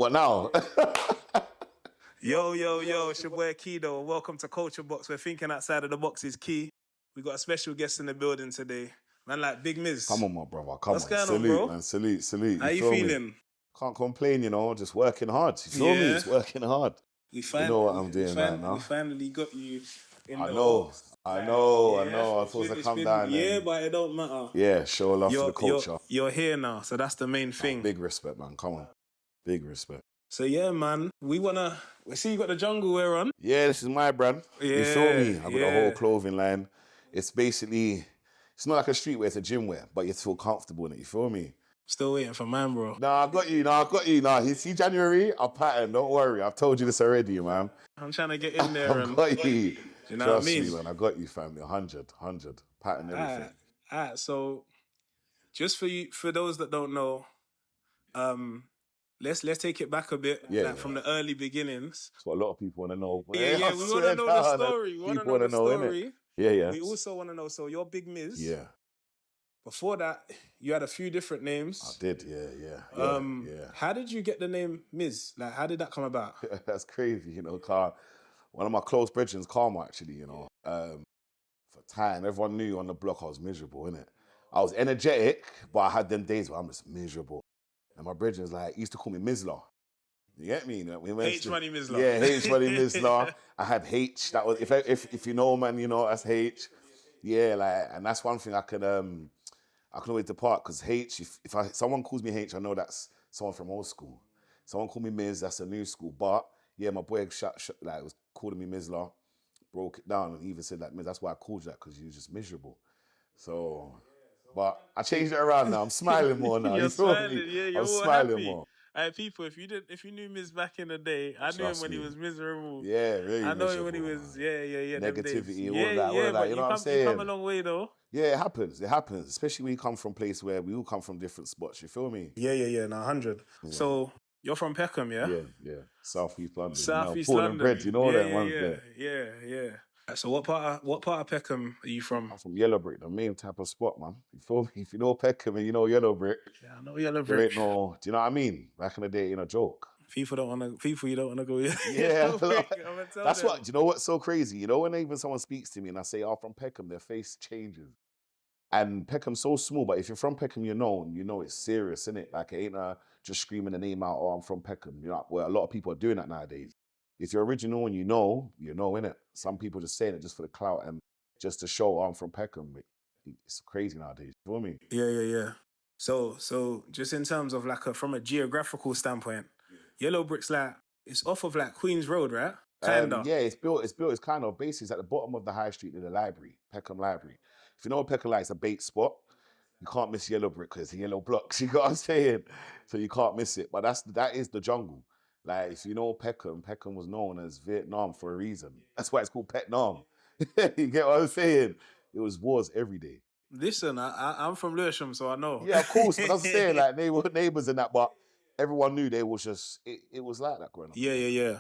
What now? Yo, it's your boy Kido, and welcome to Culture Box, where thinking outside of the box is key. We got a special guest in the building today. Man, like Big Miz. Come on, my brother. Come What's on. going Salute, on, bro? man. Salute. How you feel feeling? Me? Can't complain, just working hard. You feel me? Yeah. It's working hard. You know what I'm doing right now. We finally got you in I the know. box. I know. I It's supposed to been- come down. Yeah, but it don't matter. Yeah, show love to the culture. You're here now, so that's the main thing. Big respect, man. Come on. Big respect. So yeah, man, we see you got the jungle wear on. Yeah, this is my brand. Yeah, You feel me? I've got a whole clothing line. It's basically, it's not like a streetwear, it's a gym wear, but you feel comfortable in it. You feel me? Still waiting for mine, bro. Nah, I got you. You see January? I'll pattern. Don't worry. I've told you this already, man. I'm trying to get in there. I got you. You know Trust what I mean? me, man. I got you, family. 100. Pattern everything. Alright. So, just for those that don't know, let's take it back a bit, from the early beginnings. That's what a lot of people want to know. Yeah. We want to know the story. People want to know, innit? Yeah. We also want to know. So, you're Big Miz. Yeah. Before that, you had a few different names. I did. Yeah. How did you get the name Miz? Like, how did that come about? That's crazy, Carl. One of my close brethren, Karma, actually, for time, everyone knew on the block I was miserable, innit? I was energetic, but I had them days where I'm just miserable. And my brethren's like, he used to call me Mizla. You get me? H-Money Mizla. Yeah, H-Money Mizla. I had H. That was, if you know, man, that's H. Yeah, and that's one thing I can always depart, because H, if someone calls me H, I know that's someone from old school. Someone called me Miz, that's a new school. But yeah, my boy was calling me Mizla, broke it down, and he even said that, Miz, that's why I called you that, because you were just miserable. So, but I changed it around now. I'm smiling more now. You're smiling, I'm all smiling happy. more. Hey, people, if you knew Miz back in the day, I knew him when he was miserable. Yeah, really. I know him when he was, negativity, all that, that. You know what I'm saying? You come a long way though. Yeah, it happens, especially when you come from a place where we all come from different spots. You feel me? Yeah. 100. Yeah. So you're from Peckham, yeah? Yeah. South East London. Southeast London. Born London. and bred, you know that one. Yeah. So what part of Peckham are you from? I'm from Yellow Brick, the main type of spot, man. You feel me? If you know Peckham and you know Yellow Brick. Yeah, I know Yellow Brick. There ain't no, do you know what I mean? Back in the day, joke. People you don't want to go. Yeah. That's what, do you know what's so crazy? When even someone speaks to me and I say, I'm from Peckham, their face changes. And Peckham's so small, but if you're from Peckham, you know it's serious, innit? Like, it ain't just screaming the name out, I'm from Peckham. Well, a lot of people are doing that nowadays. If you're original and you know, innit? Some people just saying it just for the clout and just to show I'm from Peckham. It's crazy nowadays. You feel me? Yeah. So just in terms of from a geographical standpoint, Yellow Brick's it's off of Queen's Road, right? Kinda. Yeah, it's built. It's kind of basically at the bottom of the high street near the library, Peckham Library. If you know what Peckham it's a bait spot. You can't miss Yellow Brick because it's the yellow blocks. You know what I'm saying? So you can't miss it. But that is the jungle. Like, if you know Peckham was known as Vietnam for a reason. That's why it's called Vietnam. You get what I'm saying? It was wars every day. Listen, I'm from Lewisham, so I know. Yeah, of course. But I'm saying, they were neighbours and that, but everyone knew they was just, it was like that growing up. Yeah.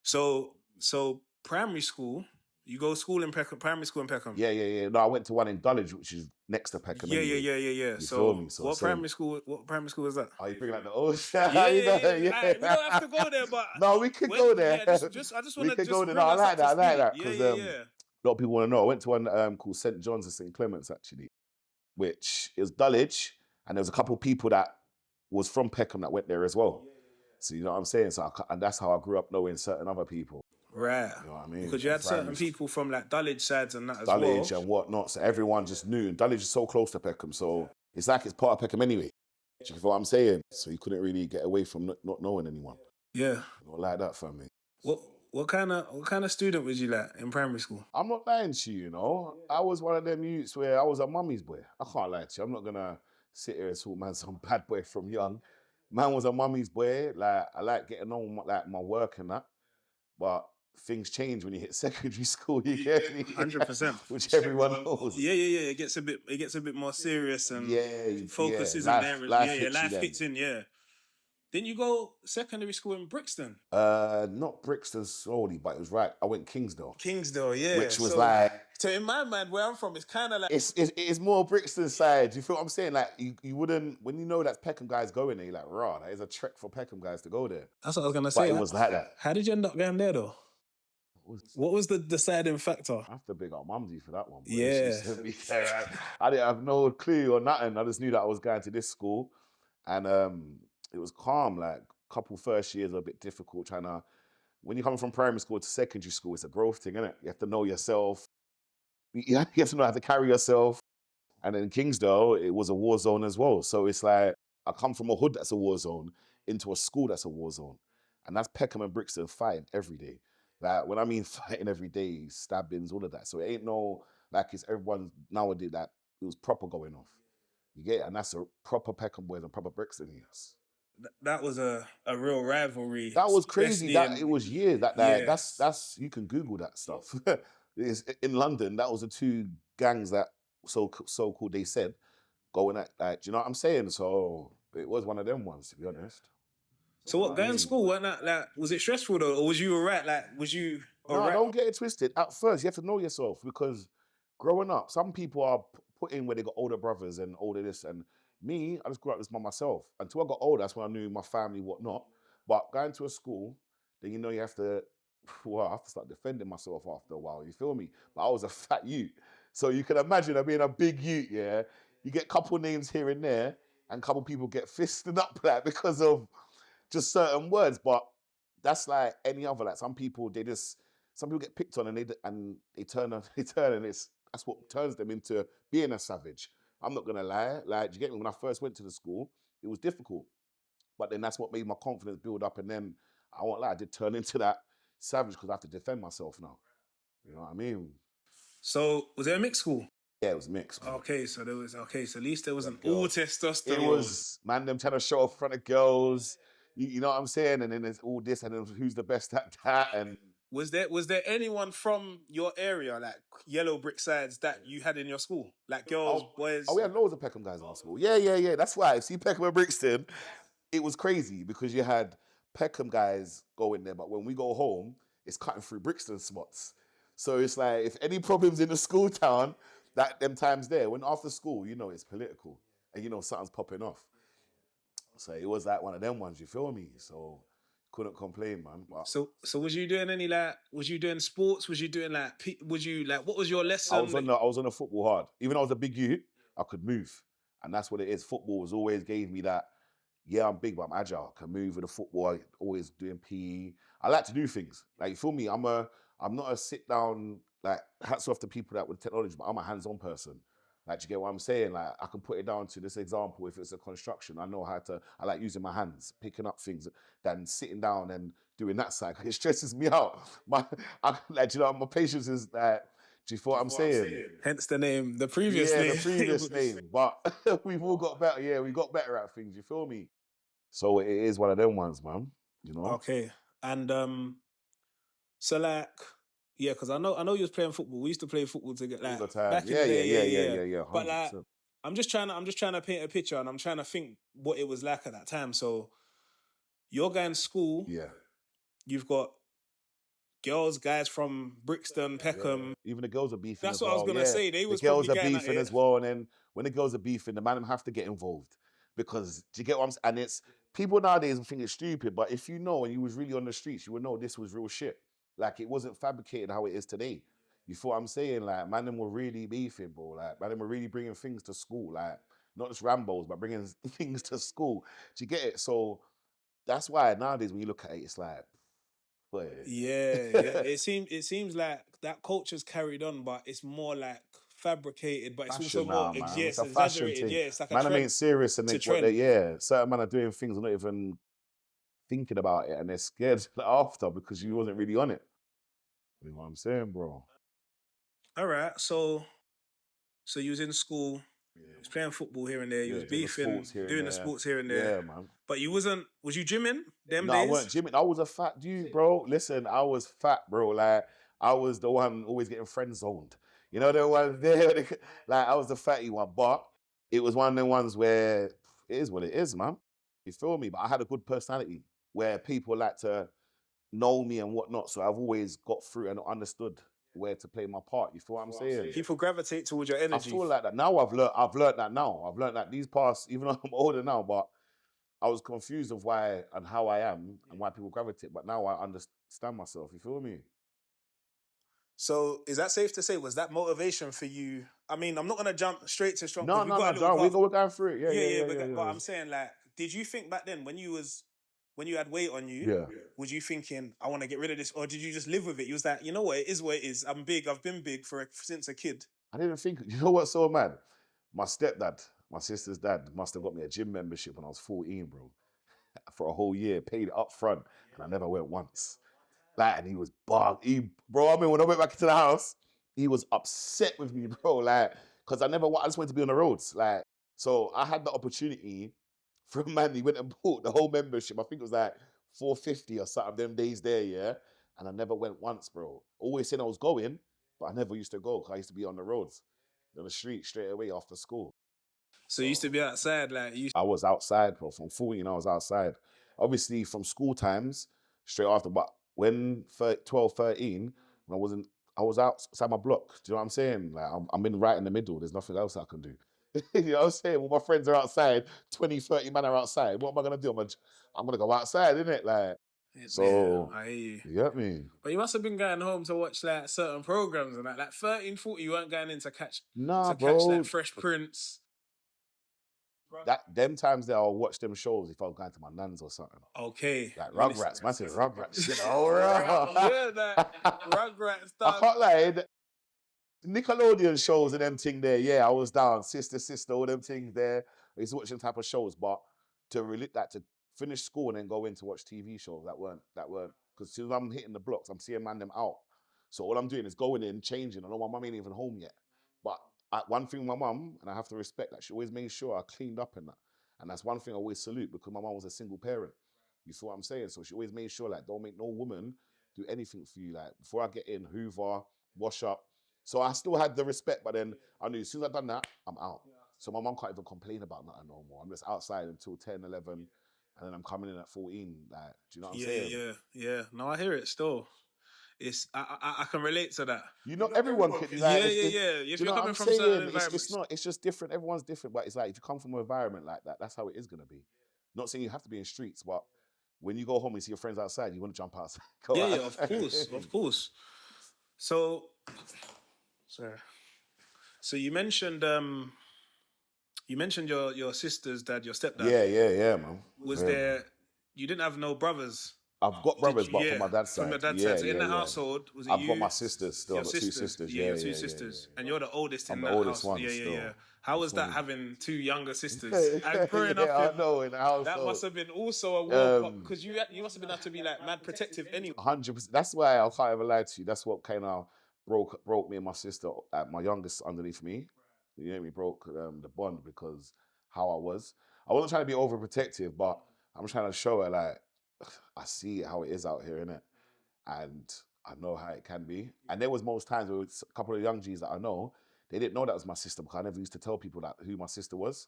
So primary school, you go school in Peckham, primary school in Peckham? Yeah. No, I went to one in Dulwich, which is next to Peckham. Yeah. You So, feel me? So what primary school was that? Oh, you bring the old Yeah. We don't have to go there, but... No, we could go there. Yeah, I just want to just go there. bring No, I like that. Yeah. A lot of people want to know. I went to one called St. John's and St. Clement's, actually, which is Dulwich, and there was a couple of people that was from Peckham that went there as well. So you know what I'm saying? And that's how I grew up knowing certain other people. Right. You know what I mean? Because you had certain people from Dulwich sides and that as well. Dulwich and whatnot. So everyone just knew. And Dulwich is so close to Peckham. So it's like it's part of Peckham anyway. Do you know what I'm saying? So you couldn't really get away from not knowing anyone. Yeah. Like that, family. What kind of student was you like in primary school? I'm not lying to you, I was one of them youths where I was a mummy's boy. I can't lie to you. I'm not going to sit here and talk, man, some bad boy from young. Man was a mummy's boy. I like getting on with my work and that. But things change when you hit secondary school, you get me? 100%. Which everyone knows. Yeah. It gets a bit more serious and focus isn't there. Life hits in, yeah. Didn't you go secondary school in Brixton? Not Brixton solely, but it was right. I went Kingsdale, Kingsdale, yeah. which was so, like So in my mind, where I'm from, it's kind of like... it's more Brixton side. You feel what I'm saying? Like you wouldn't when you know that Peckham guys going there. You're like, rah, that is a trek for Peckham guys to go there. That's what I was gonna But say. it was like that. How did you end up going there though? What was the deciding factor? I have to big up Mumsy for that one. Yeah. She sent me there. I didn't have no clue or nothing. I just knew that I was going to this school, and it was calm. Like couple first years are a bit difficult trying to. When you're coming from primary school to secondary school, it's a growth thing, isn't it? You have to know yourself. You have to know how to carry yourself. And in Kingsdale, it was a war zone as well. So it's like I come from a hood that's a war zone into a school that's a war zone, and that's Peckham and Brixton fighting every day. Like when I mean fighting every day, stabbings, all of that. So it ain't no like it's everyone nowadays that it was proper going off. You get it? And that's a proper Peckham boys and proper Brixton years. That was a real rivalry. That was crazy. That it was years. Yeah. That's you can Google that stuff. In London, that was the two gangs that so called they said going at like, do you know what I'm saying? So it was one of them ones, to be honest. So what, going to school, wasn't that, like, was it stressful though, or was you alright? Like, was you alright? No, don't get it twisted. At first, you have to know yourself because growing up, some people are put in where they got older brothers and older this. And me, I just grew up this by myself. Until I got older, that's when I knew my family, whatnot. But going to a school, then you know you have to, well, I have to start defending myself after a while, you feel me? But I was a fat youth. So you can imagine I being a big youth, yeah? You get a couple names here and there, and a couple people get fisted up like because of just certain words. But that's like any other. Like some people get picked on and they turn and that's what turns them into being a savage. I'm not gonna lie. Like, do you get me? When I first went to the school, it was difficult. But then that's what made my confidence build up. And then I won't lie, I did turn into that savage because I have to defend myself now. You know what I mean? So was it a mixed school? Yeah, it was mixed. Man. Okay, so at least there wasn't all testosterone. It was man them trying to show off in front of girls. You know what I'm saying? And then there's all this, and then who's the best at that? And was there anyone from your area, like yellow brick sides, that you had in your school? Like girls, boys? Oh, we had loads of Peckham guys in our school. Yeah. That's why. See, Peckham and Brixton, it was crazy because you had Peckham guys going there, but when we go home, it's cutting through Brixton spots. So it's like, if any problems in the school town, that them times there, when after school, you know it's political and you know something's popping off. So it was like one of them ones, you feel me? So couldn't complain, man. But so was you doing any was you doing sports? Was you doing what was your lesson? I was on the football hard. Even though I was a big youth, I could move. And that's what it is. Football has always gave me that, yeah, I'm big, but I'm agile. I can move with the football. I always doing PE. I like to do things. Like, you feel me? I'm not a sit down, like, hats off to people that with technology, but I'm a hands-on person. Like, do you get what I'm saying? Like, I can put it down to this example. If it's a construction, I like using my hands, picking up things than sitting down and doing that side. It stresses me out. My patience is like, do you feel what I'm saying? Hence the name, the previous name. Yeah, the previous name. But we've all got better. Yeah, we got better at things. You feel me? So it is one of them ones, man. You know? Okay. And so like, yeah, because I know you was playing football. We used to play football together, like, All the time. back in the day. Yeah. 100%. But like, I'm just trying to paint a picture, and I'm trying to think what it was like at that time. So you're going to school. Yeah. You've got guys from Brixton, Peckham. Yeah. Even the girls are beefing. That's what I was gonna say. The girls are beefing as well, and then when the girls are beefing, the man have to get involved because do you get what I'm saying? And it's people nowadays think it's stupid, but if you know and you was really on the streets, you would know this was real shit. Like, it wasn't fabricated how it is today. You feel what I'm saying? Like, man, them were really beefing, bro. Like, man, them were really bringing things to school. Like, not just Rambos, but bringing things to school. Do you get it? So that's why nowadays when you look at it, it's like, boy. Yeah. It seems like that culture's carried on, but it's more like fabricated, but it's fashion also more, now, man. yes, It's a fashion exaggerated. thing. Yeah, it's like a man, trend. I ain't serious, and certain man are doing things and not even thinking about it, and they're scared after because you wasn't really on it. You know what I'm saying, bro? All right, so you was in school, you was playing football here and there, you was beefing, doing the sports here and there. Yeah, man. But was you gymming them days? No, I wasn't gymming. I was a fat dude, bro. Listen, I was fat, bro. Like, I was the one always getting friend zoned. You know, the one there, like, I was the fatty one. But it was one of the ones where it is what it is, man. You feel me? But I had a good personality where people like to know me and whatnot. So I've always got through and understood where to play my part. You feel what I'm saying? People gravitate towards your I energy. feel like that now. I've learned that now. I've learned that these past, even though I'm older now, but I was confused of why and how I am and why people gravitate. But now I understand myself. You feel me? So is that safe to say? Was that motivation for you? I mean, I'm not gonna jump straight to strong. 'cause No, we got a little John. path. We're going through it. But I'm saying, like, did you think back then when you had weight on you? Yeah. Was you thinking, I want to get rid of this, or did you just live with it? You was like, you know what, it is what it is. I'm big. I've been big since a kid. I didn't think. You know what's so mad? My stepdad, my sister's dad, must have got me a gym membership when I was 14, bro, for a whole year, paid it up front, and I never went once. Like, and he was bugged. Bro, I mean, when I went back into the house, he was upset with me, bro. Like, because I just wanted to be on the roads. Like, so I had the opportunity from man. He went and bought the whole membership. I think it was like 450 or something them days there, yeah. And I never went once, bro. Always saying I was going, but I never used to go because I used to be on the roads, on the street straight away after school. So you used to be outside, like I was outside, bro. From 14, I was outside. Obviously, from school times, straight after. But when 12, 13, when I was outside my block. Do you know what I'm saying? Like, I'm in right in the middle. There's nothing else I can do. You know what I'm saying? When my friends are outside, 20, 30 men are outside. What am I going to do? I'm going to go outside, innit? Like, so, yeah, I hear you. You get me? But you must have been going home to watch like certain programs and that. Like 13, 14, you weren't going in to catch bro. like Fresh Prince. Them times that I'll watch them shows if I was going to my nan's or something. Okay. Like Rugrats, massive Rugrats. You know, yeah, that Rugrats stuff. I can't lie. Nickelodeon shows and them thing there, yeah, I was down. Sister, all them things there. I used to watch them type of shows, but to finish school and then go in to watch TV shows, that weren't. Because since I'm hitting the blocks, I'm seeing man them out. So all I'm doing is going in, changing. I know my mum ain't even home yet. But one thing with my mum, and I have to respect that, she always made sure I cleaned up and that. And that's one thing I always salute because my mum was a single parent. You see what I'm saying? So she always made sure, like, don't make no woman do anything for you. Like, before I get in, hoover, wash up. So I still had the respect, but then I knew as soon as I'd done that, I'm out. So my mum can't even complain about nothing no more. I'm just outside until 10, 11, and then I'm coming in at 14. Like, do you know what I'm saying? Yeah. No, I hear it still. I can relate to that. You know, everyone can. Like, If you're coming from certain environments, it's just different. Everyone's different, but it's like if you come from an environment like that, that's how it is gonna be. Not saying you have to be in streets, but when you go home and see your friends outside, you want to jump outside. Of course. So, sorry. So you mentioned your sister's dad, your stepdad. Yeah, man. Was there? You didn't have no brothers. I've got brothers, but from my dad's side. From your dad's side. So in the household, was it I've got my sisters still. I've got 2 sisters. Yeah, two sisters. And you're the oldest in that house. I'm the oldest one. Yeah. How was that having 2 younger sisters? And growing up, I know, in the house. That must have been also a war because you must have been have to be like mad protective anyway. 100%. That's why I can't ever lie to you. That's what kind of broke me and my sister, my youngest underneath me. You know, we broke the bond because how I was. I wasn't trying to be overprotective, but I'm trying to show her like I see how it is out here, innit? And I know how it can be. And there was most times where a couple of young G's that I know, they didn't know that was my sister because I never used to tell people that who my sister was.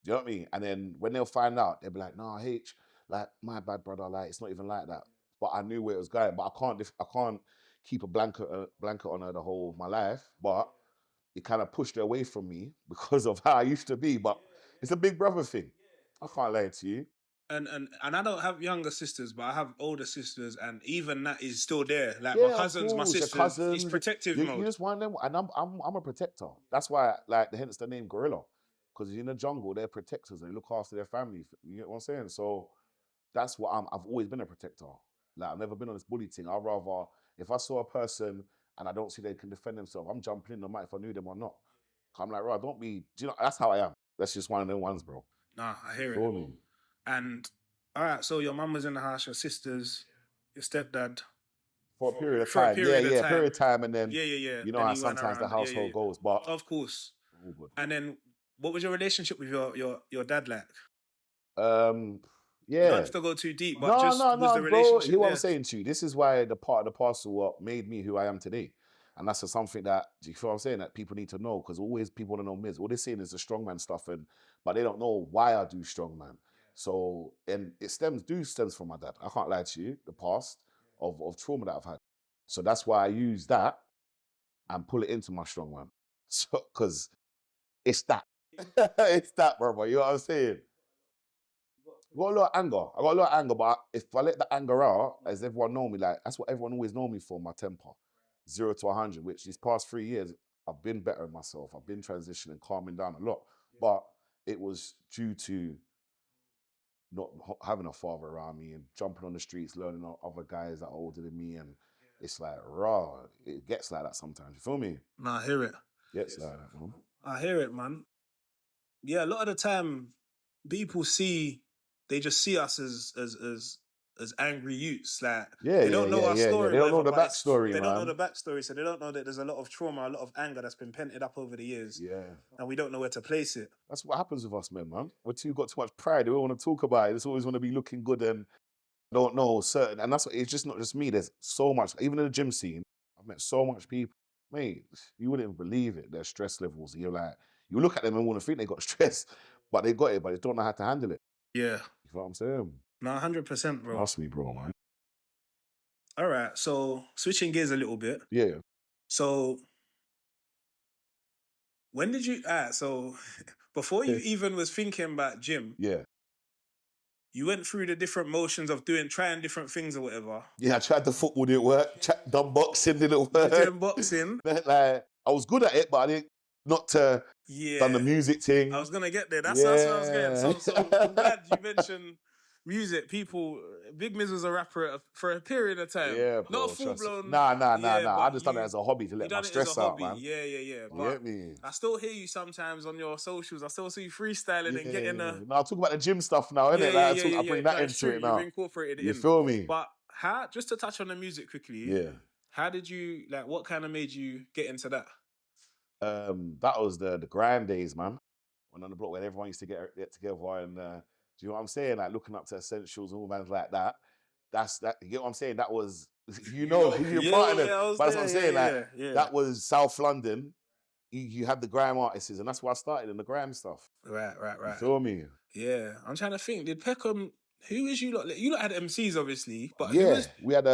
Do you know what I mean? And then when they'll find out, they'll be like, "Nah, H, like my bad brother, like it's not even like that." But I knew where it was going. But I can't keep a blanket on her the whole of my life. But it kind of pushed her away from me because of how I used to be. But it's a big brother thing. I can't lie to you. And I don't have younger sisters, but I have older sisters, and even that is still there. Like Yeah, my cousins, my sisters, it's protective mode. You just want them, and I'm a protector. That's why, like, hence the name Gorilla, because in the jungle they're protectors. They look after their family. You get what I'm saying? So that's what I've always been a protector. Like I've never been on this bully thing. I'd rather if I saw a person and I don't see they can defend themselves, I'm jumping in no matter if I knew them or not. I'm like, right, don't be. Do you know? That's how I am. That's just one of them ones, bro. Nah, I hear it. And all right, so your mum was in the house, your sisters, your stepdad. For a period of time. Period of time, and then you know how sometimes the household goes. But of course. And then what was your relationship with your dad like? Yeah. You don't have to go too deep, but was the relationship bro, hear what I'm saying to you. This is why the part of the parcel what made me who I am today. And that's something that, do you feel what I'm saying, that people need to know, because always people want to know Miz. All they're saying is the strongman stuff, but they don't know why I do strongman. So, and it stems from my dad. I can't lie to you, the past of trauma that I've had. So that's why I use that and pull it into my strongman. So, because it's that. It's that, brother. You know what I'm saying? I got a lot of anger. But if I let the anger out, as everyone know me, like that's what everyone always know me for, my temper. 0 to 100, which these past 3 years, I've been bettering myself. I've been transitioning, calming down a lot. But it was due to not having a father around me and jumping on the streets, learning on other guys that are older than me. And it's like, raw. It gets like that sometimes. You feel me? Nah, I hear it. Gets like that, man. I hear it, man. Yeah, a lot of the time, people they just see us as angry youths. Like, they don't know our story. They don't know whatever, the but backstory, They don't know man. the backstory, so they don't know that there's a lot of trauma, a lot of anger that's been pented up over the years. Yeah. And we don't know where to place it. That's what happens with us, man. We're got too much pride. We don't want to talk about it. It's always want to be looking good and don't know certain. And that's what, it's just not just me. There's so much. Even in the gym scene, I've met so much people. Mate, you wouldn't even believe it. Their stress levels. And you're like, you look at them and want to think they got stress, but they got it, but they don't know how to handle it. Yeah. You know what I'm saying? No, 100%, bro. Ask me, bro, man. All right, so switching gears a little bit. Yeah. So when did you... so before you even was thinking about gym, Yeah. you went through the different motions of trying different things or whatever. Yeah, I tried the football, didn't work. Done boxing, didn't work. Doing boxing. Like, I was good at it, but I didn't, done the music thing. I was going to get there. That's what I was getting. So I'm glad you mentioned music. Big Miz was a rapper for a period of time. Yeah, bro. Not full-blown. Nah. I just done it as a hobby to let my stress out, man. Yeah. But get me? I still hear you sometimes on your socials. I still see you freestyling and getting a... No, I'll talk about the gym stuff now, innit? I bring that into it now. You've incorporated it in. You feel me? But just to touch on the music quickly, how did you, what kind of made you get into that? That was the grind days, man. When on the block where everyone used to get together and do you know what I'm saying? Like looking up to Essentials and all bands like that. That's that. You get what I'm saying? That was, you're part of them. But that's what I'm saying. That was South London. You had the grime artists, and that's why I started in the grime stuff. Right. You feel me? Yeah, I'm trying to think. Did Peckham? Who is you lot? You lot had MCs, obviously, but we had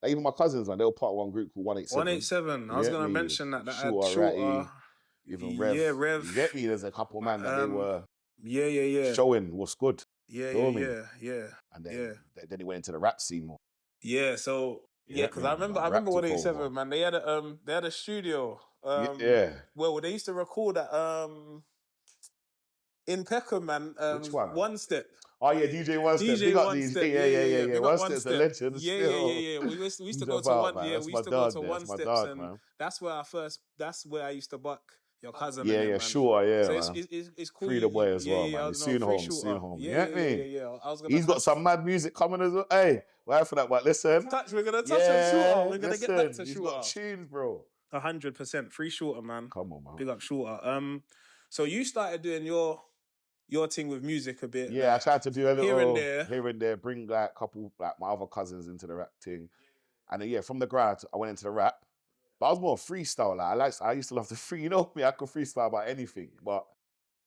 even my cousins, man. They were part of one group called 187. 187. I was gonna mention that. Shorter, even Rev. Yeah, Rev. You get me? There's a couple man that they were. Yeah. Showing what's good. Yeah. And then it went into the rap scene more. Yeah, so because I remember 187, man. They had a studio. Well, they used to record at in Peckham, man. Which one? One Step. Oh yeah, DJ One Step. Big up DJ. Yeah. One Step's a legend. Yeah. We used to go to one. Yeah, we used to go to One Steps, and that's where I used to buck your cousin. Yeah, sure. Yeah. So it's cool. Free the boy as well, man. He's soon home. Yeah. I was gonna. He's got some mad music coming as well. Hey, wait for that, but listen. We're gonna touch on Shorter. We're gonna get back to Shorter. He's got tunes, bro. 100%. Free Shorter, man. Come on, man. Big up Shorter. So you started doing your thing with music a bit. Yeah, I tried to do a little here and there, bring like a couple my other cousins into the rap thing. And then from the grad I went into the rap. But I was more freestyle. Like I used to love to free, you know me, I could freestyle about anything. But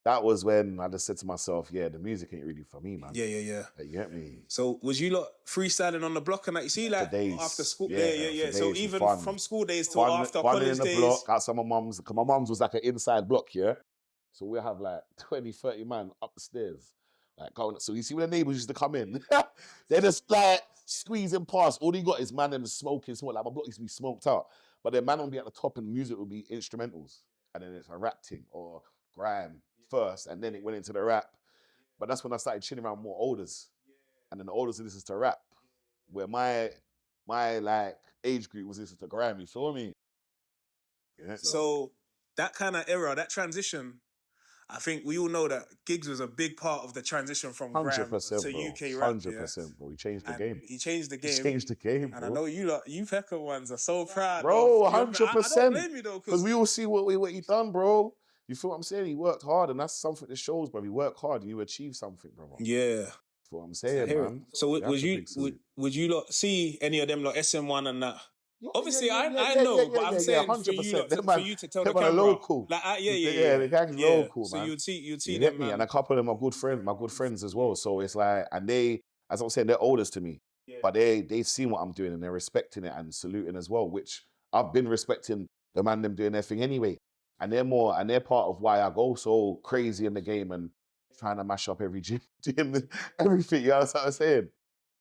that was when I just said to myself, the music ain't really for me, man. Yeah. You get me? So was you lot freestyling on the block and that? You see, like days. After school, yeah. So even from school days till after college in the days. Block, outside my mum's, because my mum's was like an inside block, yeah. So we have like 20, 30 man up the stairs, like going. So you see when the neighbours used to come in, they're just like squeezing past. All you got is man and smoking. Like my block used to be smoked out, but then man would be at the top and the music would be instrumentals, and then it's a rap thing or grime first, and then it went into the rap. But that's when I started chilling around more olders, and then the olders listens to rap, where my like age group was listening to grime. You feel me? Yeah. So that kind of era, that transition. I think we all know that Giggs was a big part of the transition from grime to bro. UK rap. 100%, bro. He changed the game. He changed the game. He changed the game, bro. And I know you Peckham ones are so proud. Bro, 100%. I don't blame you though. Because we all see what he done, bro. You feel what I'm saying? He worked hard, and that's something that shows, bro. You work hard and you achieve something, bro. Yeah. You feel what I'm saying, man? So would you lot see any of them like SM1 and that? Obviously, I know, but I'm saying for you lot, for you to tell the camera, local. like, The gang's local, so man. you'd see You them, get me? man. And a couple of them are my good friends as well. So it's like, and they, as I was saying, they're oldest to me, but they've seen what I'm doing and they're respecting it and saluting as well, which I've been respecting the man them doing their thing anyway. And they're part of why I go so crazy in the game and trying to mash up every gym, doing everything. You know what I'm saying?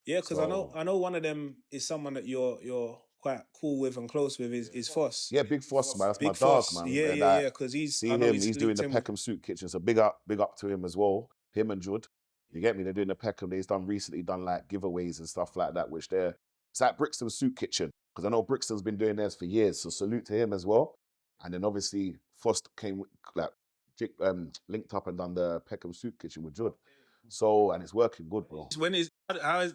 Yeah, because I know one of them is someone that you're quite cool with and close with is Foss. Yeah, Big Foss, man. That's Big my Foss. dog, man. Yeah. Because he's doing the Peckham Soup Kitchen. So big up to him as well. Him and Judd. You get me? They're doing the Peckham. They've recently done like giveaways and stuff like that, which it's at Brixton Soup Kitchen. Because I know Brixton's been doing theirs for years. So salute to him as well. And then obviously Foss came like linked up and done the Peckham Soup Kitchen with Judd. So, and it's working good, bro. Do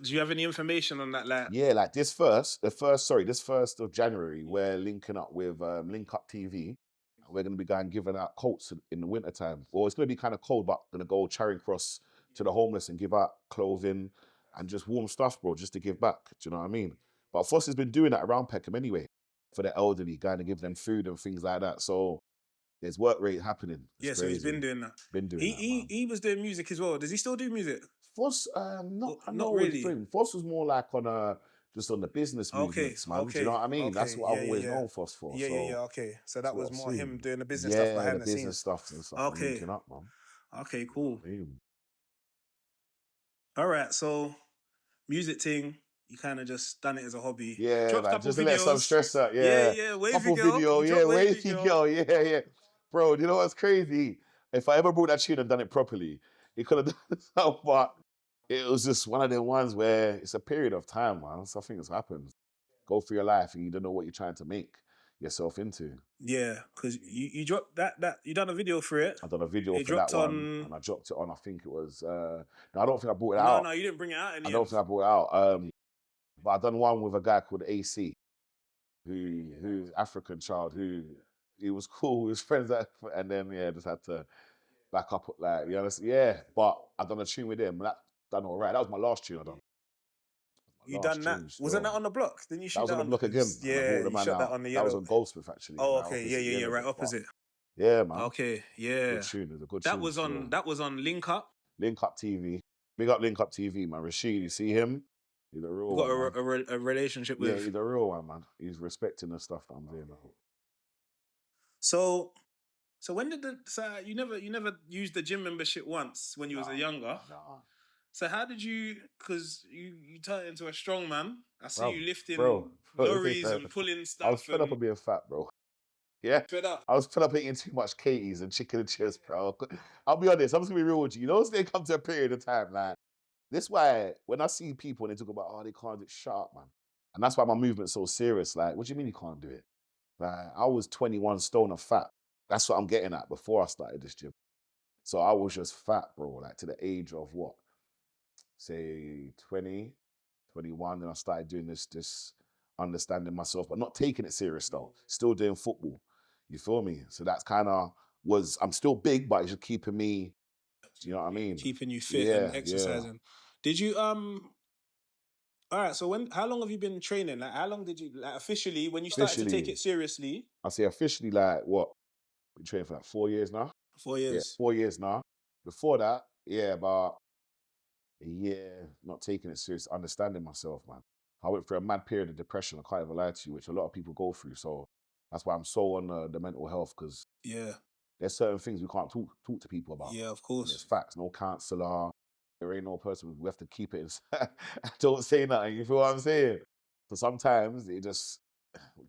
you have any information on that? Like, yeah, like this 1st of January, we're linking up with Link Up TV. And we're going to be going giving out coats in the winter time. Well, it's going to be kind of cold, but going to go Charing Cross to the homeless and give out clothing and just warm stuff, bro, just to give back. Do you know what I mean? But Foss has been doing that around Peckham anyway, for the elderly, going to give them food and things like that. So there's work rate happening. It's so crazy. he's been doing that. He He was doing music as well. Does he still do music? Foss, not really. Foss was more like just on the business movements, man. Do you know what I mean? That's what I've always known Foss for. Okay. So that was more him doing the business stuff behind the business scenes. stuff and stuff. Okay. Linking up, man. Okay, cool. All right, so music thing, you kind of just done it as a hobby. Yeah, Dropped like, just to let some stress out. Wavy couple girl. Wavy girl. Yeah. Bro, you know what's crazy? If I ever brought that tune and done it properly, it could have done itself, but it was just one of them ones where it's a period of time, man. Something has happened. Go through your life and you don't know what you're trying to make yourself into. Yeah, because you dropped that you done a video for it. I done a video for that one, and I dropped it on. I think it was. No, I don't think I brought it out. No, you didn't bring it out. I don't think I brought it out. But I done one with a guy called AC, who's African child. He was cool. He was friends, and then just had to back up, like, you know. Yeah, but I done a tune with him. That done all right. That was my last tune I done. You done that? Wasn't that on the block? Didn't you shoot that? That was on the block again. Yeah, you shot that on the yellow. That was on Goldsmith, actually. Oh, okay. Yeah, right opposite. Yeah, man. Okay, yeah. Good tune. It was a good tune. That was on Link Up. Link Up TV. Big up Link Up TV, man. Rashid, you see him? He's a real one. Got a relationship with. Yeah, he's a real one, man. He's respecting the stuff that I'm doing now. So when did you never used the gym membership once when you was a younger? No. So how did you? Because you turned into a strong man. I see you lifting lorries and pulling stuff. I was fed up of being fat, bro. Yeah, fed up. I was fed up eating too much Katie's and chicken and chips, bro. I'll be honest. I'm just gonna be real with you. You know, they come to a period of time like this. Why when I see people and they talk about they can't do it, shut up, man. And that's why my movement's so serious. Like, what do you mean you can't do it? Like, I was 21 stone of fat. That's what I'm getting at before I started this gym. So I was just fat, bro. Like to the age of what? Say 20, 21, then I started doing this understanding myself, but not taking it serious though. Still doing football. You feel me? So that's kind of I'm still big, but it's just keeping me, you know what I mean? Keeping you fit and exercising. Yeah. Did you, all right, so how long have you been training? Like, how long did you, like, officially, when you started to take it seriously? I say officially, like, what? Been training for like 4 years now. 4 years? Yeah, 4 years now. Before that, about a year not taking it serious, understanding myself, man. I went through a mad period of depression, I can't even lie to you, which a lot of people go through. So that's why I'm so on the mental health, because there's certain things we can't talk to people about. Yeah, of course. There's facts, no counsellor, there ain't no person, we have to keep it inside. Don't say nothing, you feel what I'm saying? So sometimes it just,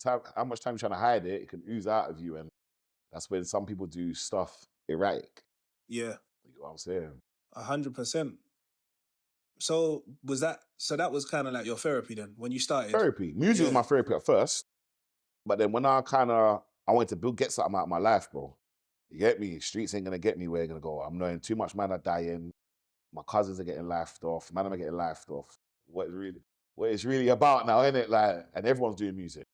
how much time you're trying to hide it, it can ooze out of you, and that's when some people do stuff erratic. Yeah. You know what I'm saying? 100%. So that was kind of like your therapy then, when you started? Therapy. Music was my therapy at first. But then when I wanted to get something out of my life, bro. You get me? Streets ain't gonna get me where you're gonna go. I'm knowing too much man are dying. My cousins are getting laughed off. Man are getting laughed off. What it's really about now, isn't it? Like, and everyone's doing music.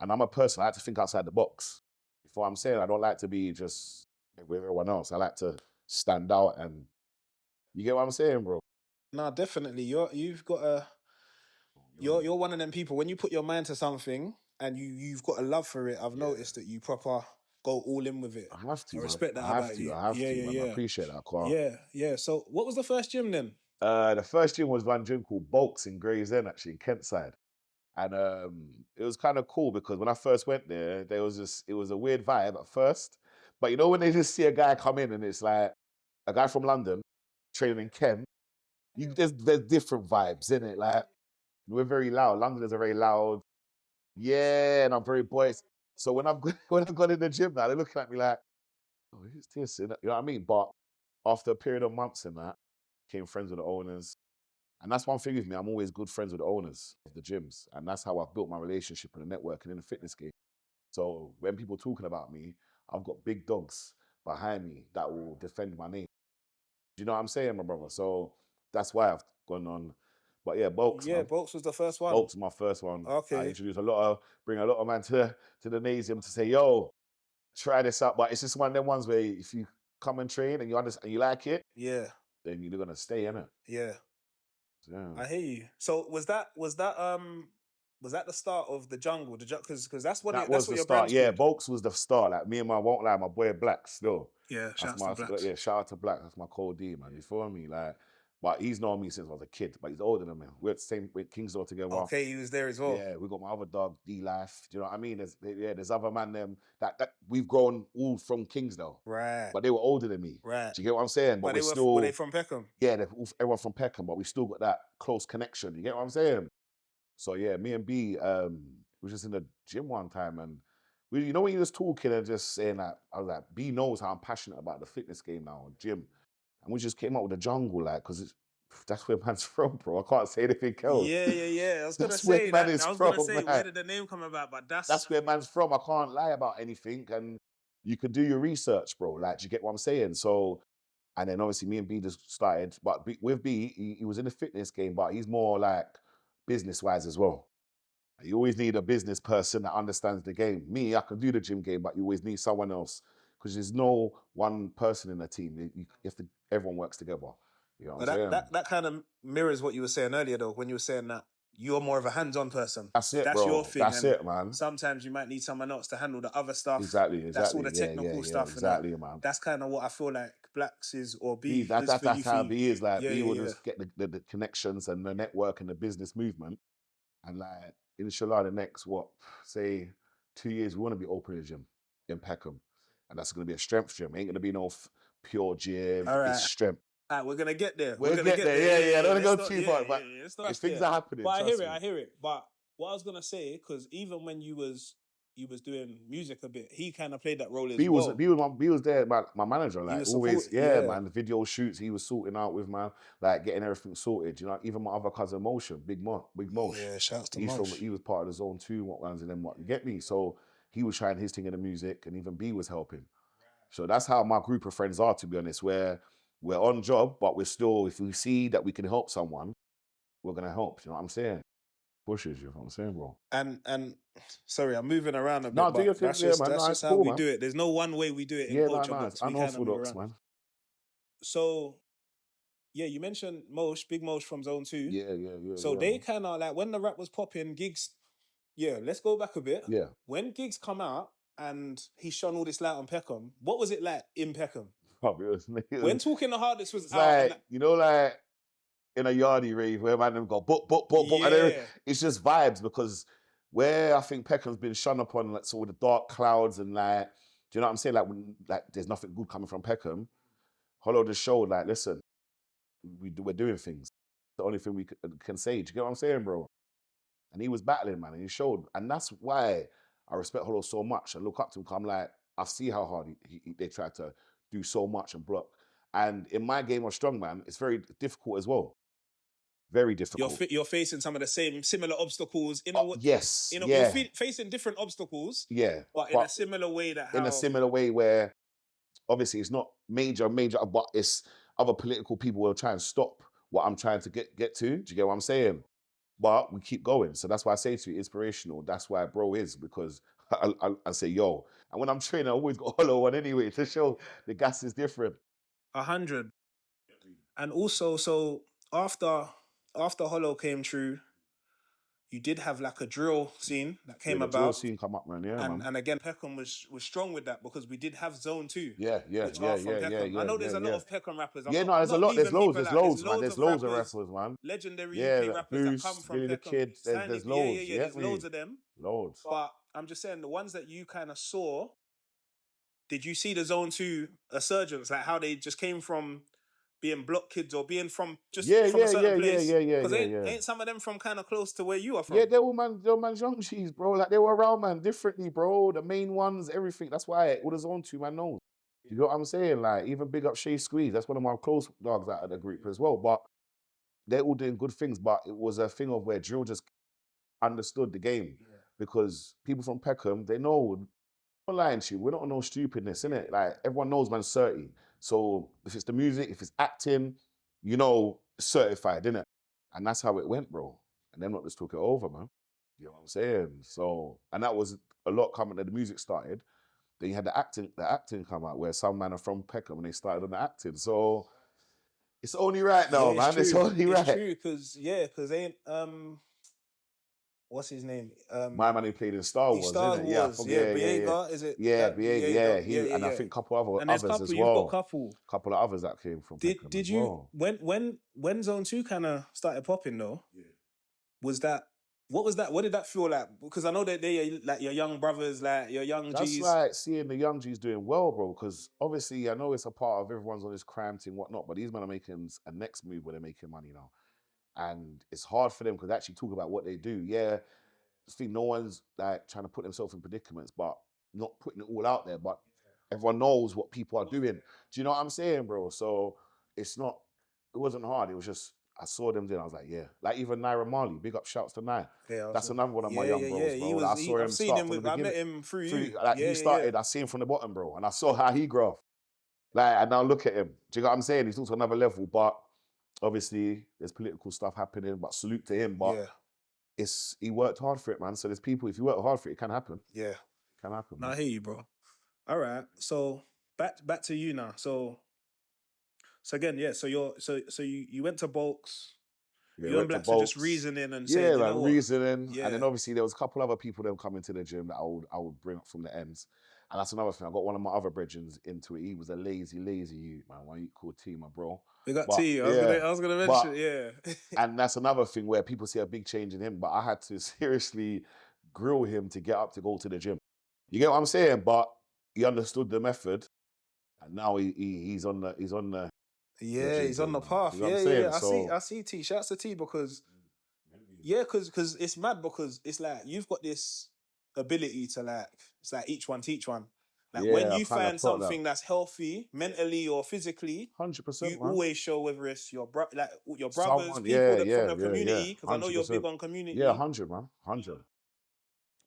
And I'm a person, I like to think outside the box. You know what I'm saying? I don't like to be just with everyone else. I like to stand out, and you get what I'm saying, bro? No, definitely. You're one of them people, when you put your mind to something, and you've got a love for it. I've noticed that you proper go all in with it. I have to, I man. respect that I have about to. you. I have Yeah, to, yeah, man. yeah. I appreciate that, Carl. Yeah. So what was the first gym then? The first gym was one gym called Box in Gray's Inn, actually, in Kentside. And it was kind of cool because when I first went there, it was a weird vibe at first. But you know when they just see a guy come in and it's like a guy from London training in Kent, there's different vibes, in it. Like we're very loud. Londoners are very loud. Yeah, and I'm very boys. So when I've gone in the gym now, they're looking at me like, oh, who's this? You know what I mean? But after a period of months in that, became friends with the owners. And that's one thing with me. I'm always good friends with the owners of the gyms. And that's how I've built my relationship and the networking in the fitness game. So when people talking about me, I've got big dogs behind me that will defend my name. Do you know what I'm saying, my brother? So that's why I've gone on. But yeah, Bulks, Yeah, man. Bulks was the first one. Bulks was my first one. Okay. I introduced bring a lot of man to the Nasium to say, yo, try this out. But it's just one of them ones where if you come and train and you understand and you like it, then you're gonna stay in it. Yeah. Yeah. I hear you. So was that the start of the jungle? Because that's what That that's was what the your start. brand's Yeah, called. Bulks was the start. Like me and my won't lie, my boy Black still. Yeah, That's shouts my to Blacks. yeah, shout out to Black. That's my cold D, man. You feel me? Like, but he's known me since I was a kid, but he's older than me. We're at the same with Kingsdale together. Okay, he was there as well. Yeah, we got my other dog, D Life. Do you know what I mean? There's other man them that we've grown all from Kingsdale. Right. But they were older than me. Right. Do you get what I'm saying? But were they from Peckham? Yeah, everyone from Peckham, but we still got that close connection. You get what I'm saying? So yeah, me and B, we was just in the gym one time and you know when you're just talking and just saying that, I was like, B knows how I'm passionate about the fitness game now, gym. And we just came up with the jungle, like, because that's where man's from, bro. I can't say anything else. Yeah. I was gonna That's say where that. man is I was from, gonna say, man. where did the name come about? But That's where man's from. I can't lie about anything. And you can do your research, bro. Like, do you get what I'm saying? So, and then obviously me and B just started, but with B, he was in the fitness game, but he's more like business-wise as well. You always need a business person that understands the game. Me, I can do the gym game, but you always need someone else because there's no one person in the team. You have to, everyone works together. You know what I'm saying? that kind of mirrors what you were saying earlier, though, when you were saying that you're more of a hands-on person. That's it, That's bro. your thing. That's it, man. Sometimes you might need someone else to handle the other stuff. Exactly. That's all the technical stuff. Exactly, man. That's kind of what I feel like Blacks is or B. That's how B is. Like B will yeah. just get the connections and the network and the business movement. And like, inshallah, the next, say 2 years, we want to be opening a gym in Peckham. And that's going to be a strength gym. It ain't going to be no pure gym. All right. It's strength. All right, we're going to get there. We're going to get there. Yeah. Don't go too far. But things are happening. But I hear it. But what I was going to say, because even when you was doing music a bit, he kind of played that role as well. B was there, my manager, like always, man. The video shoots, he was sorting out with, man, like getting everything sorted. You know, even my other cousin Motion, Big Mosh. Yeah, shouts to Mosh. He was part of the Zone 2, and then you get me? So he was trying his thing in the music, and even B was helping. So that's how my group of friends are, to be honest, where we're on job, but we're still, if we see that we can help someone, we're gonna help. You know what I'm saying? Pushes, you know what I'm saying, bro. And sorry, I'm moving around a bit. No, do your thing, man. That's just how we do it. There's no one way we do it in Culture Box. It's unorthodox, man. So, yeah, you mentioned Mosh, Big Mosh from Zone 2. Yeah. So they kind of like, when the rap was popping, Gigs, let's go back a bit. Yeah. When Gigs come out and he shone all this light on Peckham, what was it like in Peckham? When Talking the Hardest was out. Like, you know, like, in a yardie rave where man them go book, and it's just vibes because where I think Peckham's been shone upon, like sort of the dark clouds and like, do you know what I'm saying? Like when there's nothing good coming from Peckham. Hollow just showed like, listen, we're doing things. The only thing we can say. Do you get what I'm saying, bro? And he was battling, man, and he showed, and that's why I respect Hollow so much. I look up to him. I'm like, I see how hard they tried to do so much and block. And in my game of Strongman, it's very difficult as well. Very difficult. You're facing some of the similar obstacles. Yes. You're facing different obstacles. Yeah. But in a similar way in a similar way where obviously it's not major, but it's other political people will try and stop what I'm trying to get to. Do you get what I'm saying? But we keep going. So that's why I say to you, inspirational. That's why bro is, because I say, yo. And when I'm training, I always got hollow one anyway to show the gas is different. 100. And also, so after Hollow came through, you did have like a drill scene that came the about. drill scene come up, man. Yeah, man. And again, Peckham was strong with that because we did have Zone 2. Yeah, which are from Peckham. I know there's a lot of Peckham rappers. I'm not, there's a not lot. There's leaving loads. people There's out. loads, man. There's loads of rappers, man. legendary Yeah, UK rappers that come Boost, from Billy the Peckham. Kid. There's loads. There's loads of them. Loads. But I'm just saying, the ones that you kind of saw, did you see the Zone 2 resurgence? Like how they just came from being block kids or being from a certain place? Because ain't some of them from kind of close to where you are from? Yeah, they're all man's young cheese, bro. Like they were around, man, differently, bro. The main ones, everything. That's why all the Zone 2 man knows. You know what I'm saying? Like even big up Shay Squeeze. That's one of my close dogs out of the group as well. But they're all doing good things. But it was a thing of where drill just understood the game because people from Peckham, they know. I'm not lying to you. We're not on no stupidness, innit? Like everyone knows man's 30. So if it's the music, if it's acting, certified, innit? And that's how it went, bro. And them not just took it over, man. You know what I'm saying? So, and that was a lot coming that the music started. Then you had the acting come out where some man are from Peckham and they started on the acting. So it's only right now, man. It's only right. It's true, because ain't what's his name? My man who played in Star Wars, Star Wars, Biega, is it? Yeah, Biega, and I think a couple others as well. You've got a couple of others that came from Peckham did as you well. when Zone 2 kind of started popping though? Was that what was that? What did that feel like? Because I know that they like your young brothers, like your young That's G's. That's like seeing the young G's doing well, bro. Because obviously I know it's a part of everyone's on this crime thing, whatnot. But these men are making a next move where they're making money now, and it's hard for them because they actually talk about what they do. Yeah, I think no one's like trying to put themselves in predicaments, but not putting it all out there. But everyone knows what people are doing. Do you know what I'm saying, bro? So it wasn't hard. It was just, I saw them doing, I was like, yeah. Like even Naira Marley, big up shouts to Naira. Yeah, that's another one of my young bros, bro. I've seen him I met him through you. He started, I see him from the bottom, bro. And I saw how he grew up. Like, and now look at him. Do you know what I'm saying? He's also another level, but obviously there's political stuff happening, but salute to him. But he worked hard for it, man. So there's people, if you work hard for it, it can happen. Yeah. It can happen. I hear you, bro. All right. So back to you now. So again, so you went to Bulks. Yeah, you and Blacks are just reasoning and saying, you know reasoning. Yeah. And then obviously there was a couple other people that come into the gym that I would bring up from the ends. And that's another thing. I got one of my other brethren into it. He was a lazy youth, man. One youth called T, my bro. Big up T. I was gonna mention, yeah. And that's another thing where people see a big change in him, but I had to seriously grill him to get up to go to the gym. You get what I'm saying? But he understood the method, and now he's on the he's on the path. You know I see T. Shouts to T because because it's mad because it's like you've got this ability to like it's like each one teach one. Like when you find something that's healthy mentally or physically, 100%, you always show whether it's your brothers, people from the community. Because I know you're big on community. Yeah, 100, man, 100.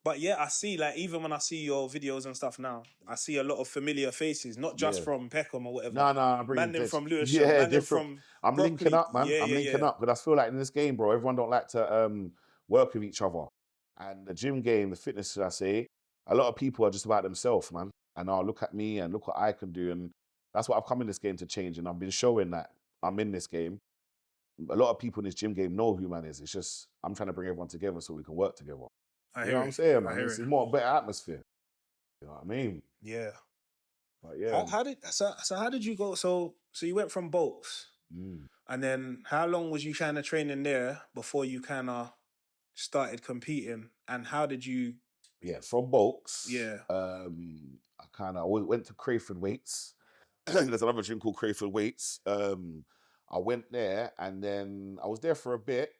But yeah, I see, like, even when I see your videos and stuff now, I see a lot of familiar faces, not just from Peckham or whatever. No, I'm bringing them from Lewisham, different. I'm linking up, man. I'm linking up because I feel like in this game, bro, everyone don't like to work with each other. And the gym game, the fitness, I say, a lot of people are just about themselves, man. And I'll look at me and look what I can do. And that's what I've come in this game to change. And I've been showing that I'm in this game. A lot of people in this gym game know who man is. It's just, I'm trying to bring everyone together so we can work together. You know what I'm saying, man? It's more better atmosphere. You know what I mean? Yeah. But yeah. How did you go? So you went from Bolts, and then how long was you kind of training there before you kind of started competing? And how did you? Yeah, from Bolts. Yeah. I kind of went to Crayford Weights. There's another gym called Crayford Weights. I went there, and then I was there for a bit.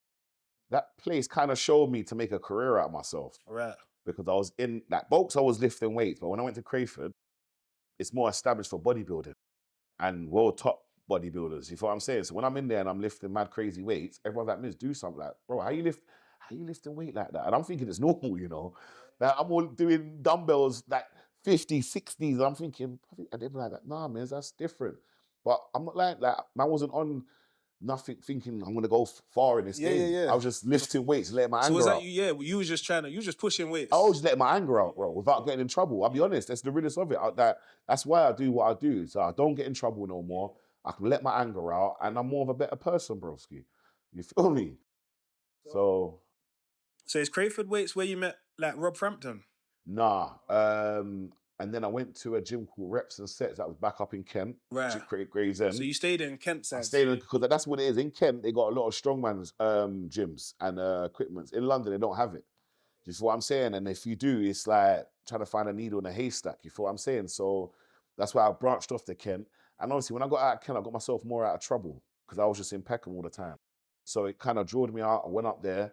That place kind of showed me to make a career out of myself. Right. Because I was in that Bulks, I was lifting weights. But when I went to Crayford, it's more established for bodybuilding and world top bodybuilders. You feel what I'm saying? So when I'm in there and I'm lifting mad crazy weights, everyone's like, Miz, do something. Like, bro, how you lifting weight like that? And I'm thinking it's normal, you know. Like, I'm all doing dumbbells like 50s, 60s. And I'm thinking, and they're like that, nah, Miz, that's different. But I'm not like that. I wasn't on nothing thinking I'm gonna go far in this game. Yeah. I was just lifting weights, letting my anger out. So was that you was just you was just pushing weights? I was just letting my anger out, bro, without getting in trouble. I'll be honest, that's the realest of it. That's why I do what I do. So I don't get in trouble no more. I can let my anger out and I'm more of a better person, broski. You feel me? So So is Crayford Weights where you met like Rob Frampton? Nah. And then I went to a gym called Reps and Sets that was back up in Kent. Right. Grays End. So you stayed in Kent side? I stayed in, because that's what it is. In Kent, they got a lot of strongman's gyms and equipment. In London, they don't have it. You feel what I'm saying? And if you do, it's like trying to find a needle in a haystack. You feel what I'm saying? So that's why I branched off to Kent. And obviously, when I got out of Kent, I got myself more out of trouble because I was just in Peckham all the time. So it kind of drawed me out. I went up there,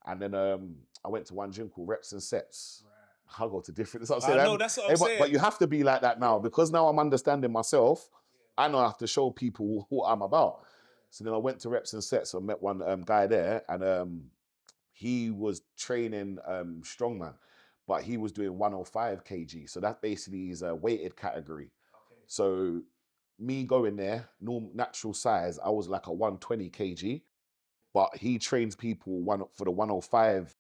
and then I went to one gym called Reps and Sets. Right. I go to different. That's what I'm saying. No, that's what I'm saying. But you have to be like that now because now I'm understanding myself. I know I have to show people what I'm about. So then I went to Reps and Sets. I met one guy there, and he was training strongman, but he was doing 105 kg. So that basically is a weighted category. Okay. So me going there, natural size, I was like a 120 kg, but he trains people for the 105.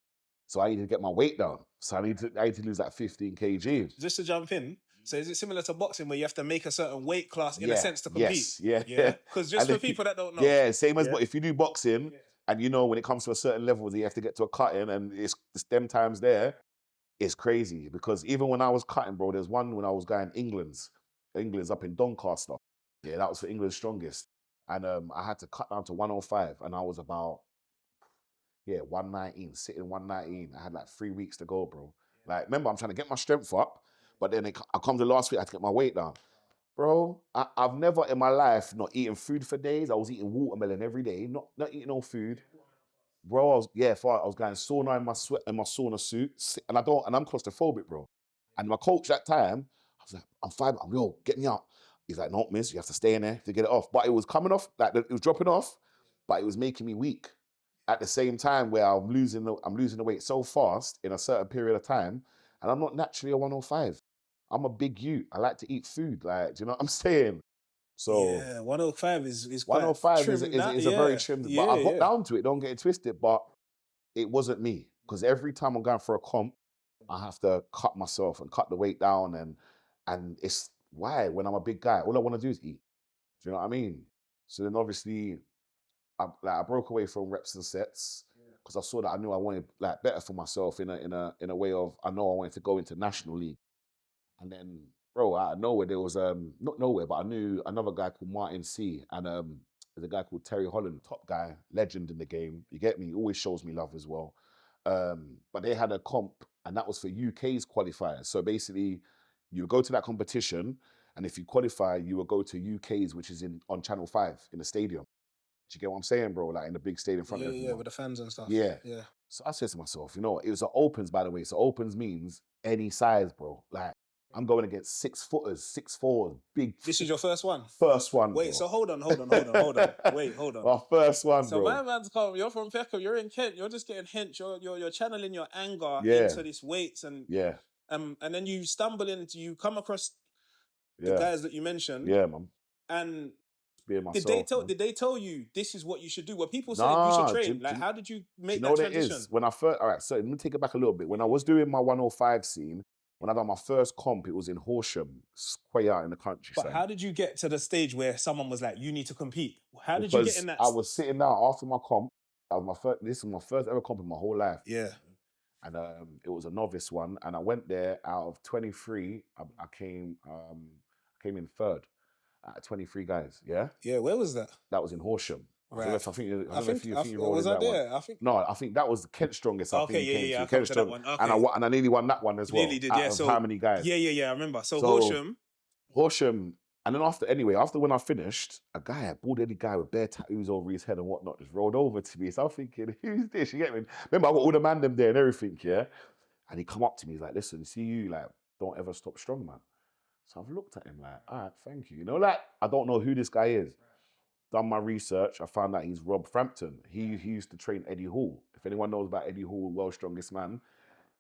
So I need to get my weight down. So I need to lose that 15 kg. Just to jump in. So is it similar to boxing where you have to make a certain weight class in a sense to compete? Yes, yeah. Because just for people that don't know. Yeah, same as if you do boxing, and you know when it comes to a certain level, you have to get to a cutting, and it's them times there, it's crazy. Because even when I was cutting, bro, there's one when I was going England's up in Doncaster. Yeah, that was for England's strongest. And I had to cut down to 105, and I was about 119, sitting 119. I had like 3 weeks to go, bro. Like, remember, I'm trying to get my strength up, but then I come to last week, I had to get my weight down. Bro, I've never in my life not eaten food for days. I was eating watermelon every day, not eating no food. Bro, I was going sauna in my sweat in my sauna suit, and I'm claustrophobic, bro. And my coach that time, I was like, I'm fine, get me out. He's like, no, miss, you have to stay in there to get it off. But it was coming off, like it was dropping off, but it was making me weak. At the same time where I'm losing the weight so fast in a certain period of time, and I'm not naturally a 105. I'm a big youth. I like to eat food. Like, do you know what I'm saying? So 105 is 105 is a very trimmed. Yeah, but I got down to it. Don't get it twisted. But it wasn't me because every time I'm going for a comp, I have to cut myself and cut the weight down, and it's why when I'm a big guy, all I want to do is eat. Do you know what I mean? So then obviously, I broke away from Reps and Sets because I saw that I knew I wanted like better for myself in a way of I know I wanted to go into National League. And then, bro, out of nowhere, there was, not nowhere, but I knew another guy called Martin C. And there's a guy called Terry Holland, top guy, legend in the game. You get me? He always shows me love as well. But they had a comp, and that was for UK's qualifiers. So basically, you go to that competition, and if you qualify, you will go to UK's, which is on Channel 5 in the stadium. Do you get what I'm saying, bro? Like in the big stadium in front of everyone. Yeah, with the fans and stuff. Yeah. Yeah. So I said to myself, it was an opens, by the way. So opens means any size, bro. Like, I'm going against 6-footers, 6'4", big. This is your first one? First one, Wait, bro. So hold on. Wait, hold on. My first one, so bro. So my man's come, you're from Peckham, you're in Kent, you're just getting hench, you're channeling your anger into these weights and then you stumble into, you come across the guys that you mentioned. Yeah, man. And being myself, did they tell you this is what you should do? Were people saying you should train? How did you make that transition? It is? When I first, all right, so let me take it back a little bit. When I was doing my 105 scene, when I done my first comp, it was in Horsham, way out in the countryside. But how did you get to the stage where someone was like, you need to compete? How did you get in that? I was sitting down after my comp. This was my first ever comp in my whole life. Yeah. And it was a novice one. And I went there out of 23. I came in third out of 23 guys. Yeah? Yeah, where was that? That was in Horsham. Right. I think you rolled was in that there? one. No, I think that was the Kent strongest. Okay, I came to that one. Okay. And I nearly won that one as well. Nearly did, yeah. So how many guys? Yeah, I remember. So Horsham, and then after when I finished, a bald-headed guy with bare tattoos over his head and whatnot just rolled over to me. So I'm thinking, who's this? You get me? Remember, I got all the man them there and everything, yeah? And he come up to me, he's like, listen, see you, like, don't ever stop Strongman. So I've looked at him like, all right, thank you. Like, I don't know who this guy is. Done my research, I found out he's Rob Frampton. He used to train Eddie Hall. If anyone knows about Eddie Hall, world's strongest man,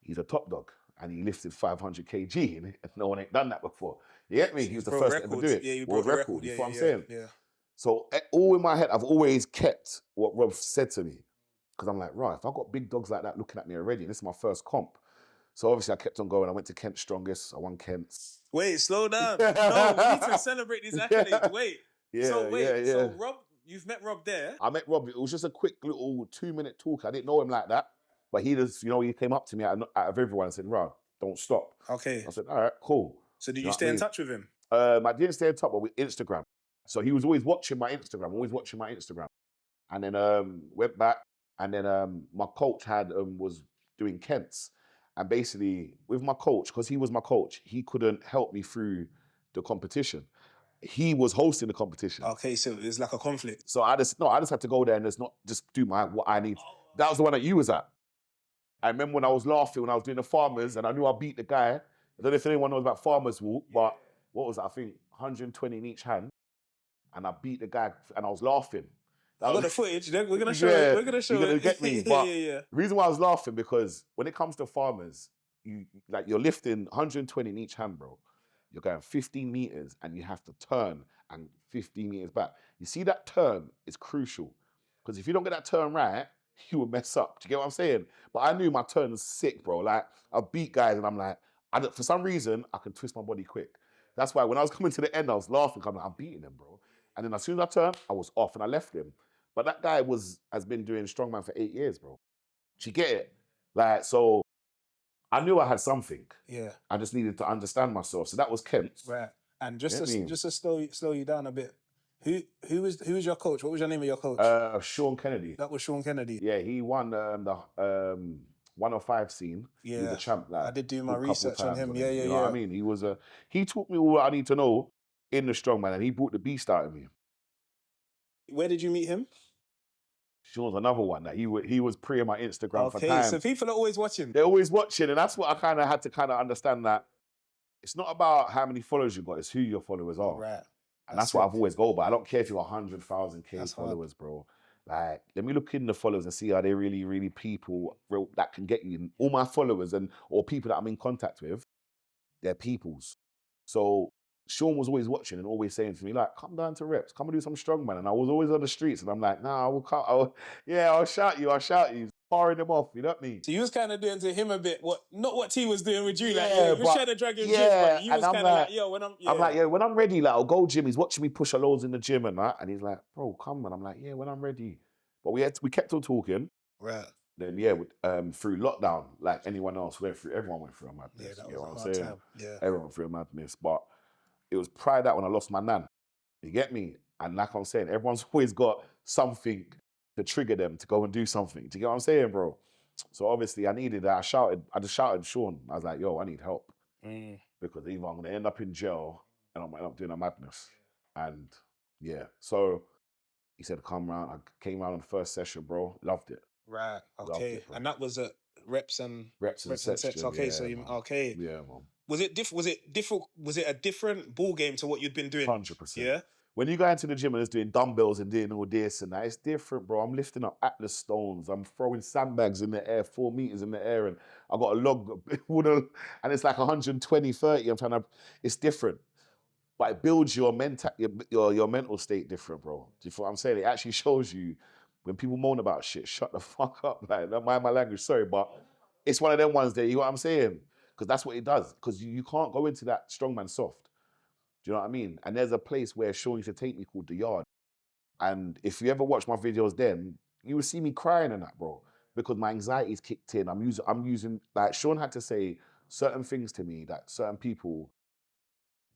he's a top dog. And he lifted 500 kg, and no one ain't done that before. You get me? He was the first to ever do it. Yeah, you world broke record. Yeah, you know what I'm saying? Yeah. So all in my head, I've always kept what Rob said to me. Because I'm like, right, if I got big dogs like that looking at me already, this is my first comp. So obviously I kept on going. I went to Kent's strongest. I won Kent's. Wait, slow down. No, we need to celebrate these accolades. Wait. Yeah, So Rob, you've met Rob there? I met Rob. It was just a quick little 2-minute talk. I didn't know him like that. But he just, he came up to me out of everyone and said, "Rah, don't stop." Okay. I said, "All right, cool." So did you stay in touch with him? I didn't stay in touch, but with Instagram. So he was always watching my Instagram, and then went back, and then my coach was doing Kent's, and basically with my coach, because he was my coach, he couldn't help me through the competition. He was hosting the competition. Okay, so it was like a conflict. So I just had to go there and just do what I need. That was the one that you was at. I remember when I was laughing when I was doing the farmers, and I knew I beat the guy. I don't know if anyone knows about farmers walk, but what was it? I think 120 in each hand, and I beat the guy, and I was laughing. I got the footage. We're gonna show it. We're gonna show it. You're gonna get me. But the reason why I was laughing, because when it comes to farmers, you're lifting 120 in each hand, bro. You're going 15 meters, and you have to turn and 15 meters back. You see, that turn is crucial, because if you don't get that turn right, you will mess up. Do you get what I'm saying? But I knew my turn was sick, bro. Like, I beat guys, and I'm like, for some reason, I can twist my body quick. That's why when I was coming to the end, I was laughing. I'm beating him, bro. And then as soon as I turned, I was off, and I left him. But that guy has been doing strongman for 8 years, bro. Do you get it? Like, so I knew I had something. Yeah. I just needed to understand myself. So that was Kent. Right. And just to slow you down a bit, who was your coach? What was your name of your coach? Sean Kennedy. That was Sean Kennedy. Yeah, he won the 105 scene. Yeah. He was a champ. Like, I did do my research on him. Yeah. You know what I mean? He taught me all I need to know in the strongman, and he brought the beast out of me. Where did you meet him? Sean's another one that he was pre on my Instagram for time. So people are always watching. They're always watching, and that's what I kind of had to understand, that it's not about how many followers you got, it's who your followers are. Right. And that's what I've always go by. I don't care if you're 100,000 followers, bro. Like, let me look in the followers and see, are they really, really people that can get you? And all my followers or people that I'm in contact with, they're peoples. So Sean was always watching and always saying to me, like, come down to reps, come and do some strongman. And I was always on the streets, and I'm like, nah, I'll shout you, firing them off, you know what I mean? So you was kind of doing to him a bit not what T was doing with you, yeah, like, you was trying to drag him gym, but you was kind of like, yo, when I'm ready, like, I'll go gym. He's watching me push a loads in the gym and that, and he's like, bro, come on. I'm like, yeah, when I'm ready. But we kept on talking. Right. Then through lockdown, like anyone else everyone went through a madness. Yeah, that was you know what a I'm hard saying? time. Yeah. Everyone went through a madness, but it was prior to that when I lost my nan. You get me? And like I'm saying, everyone's always got something to trigger them to go and do something. Do you get what I'm saying, bro? So obviously I needed that. I just shouted Sean. I was like, yo, I need help. Because either I'm going to end up in jail and I might end up doing a madness. And yeah, so he said, come round. I came round on the first session, bro. Loved it. Right, okay. And that was at reps and sets. Okay, yeah, so man. okay. Yeah, man. Was it a different ball game to what you'd been doing? 100%. Yeah. When you go into the gym and it's doing dumbbells and doing all this and that, it's different, bro. I'm lifting up Atlas stones. I'm throwing sandbags in the air, 4 meters in the air, and I got a log, and it's like 120, 30. It's different. But it builds your mental state different, bro. Do you feel what I'm saying? It actually shows you, when people moan about shit, shut the fuck up. Like, don't mind my language, sorry, but it's one of them ones there, you know what I'm saying? Because that's what it does. Because you can't go into that strongman soft. Do you know what I mean? And there's a place where Sean used to take me called The Yard. And if you ever watch my videos then, you would see me crying and that, bro. Because my anxiety's kicked in. I'm using, like, Sean had to say certain things to me that certain people,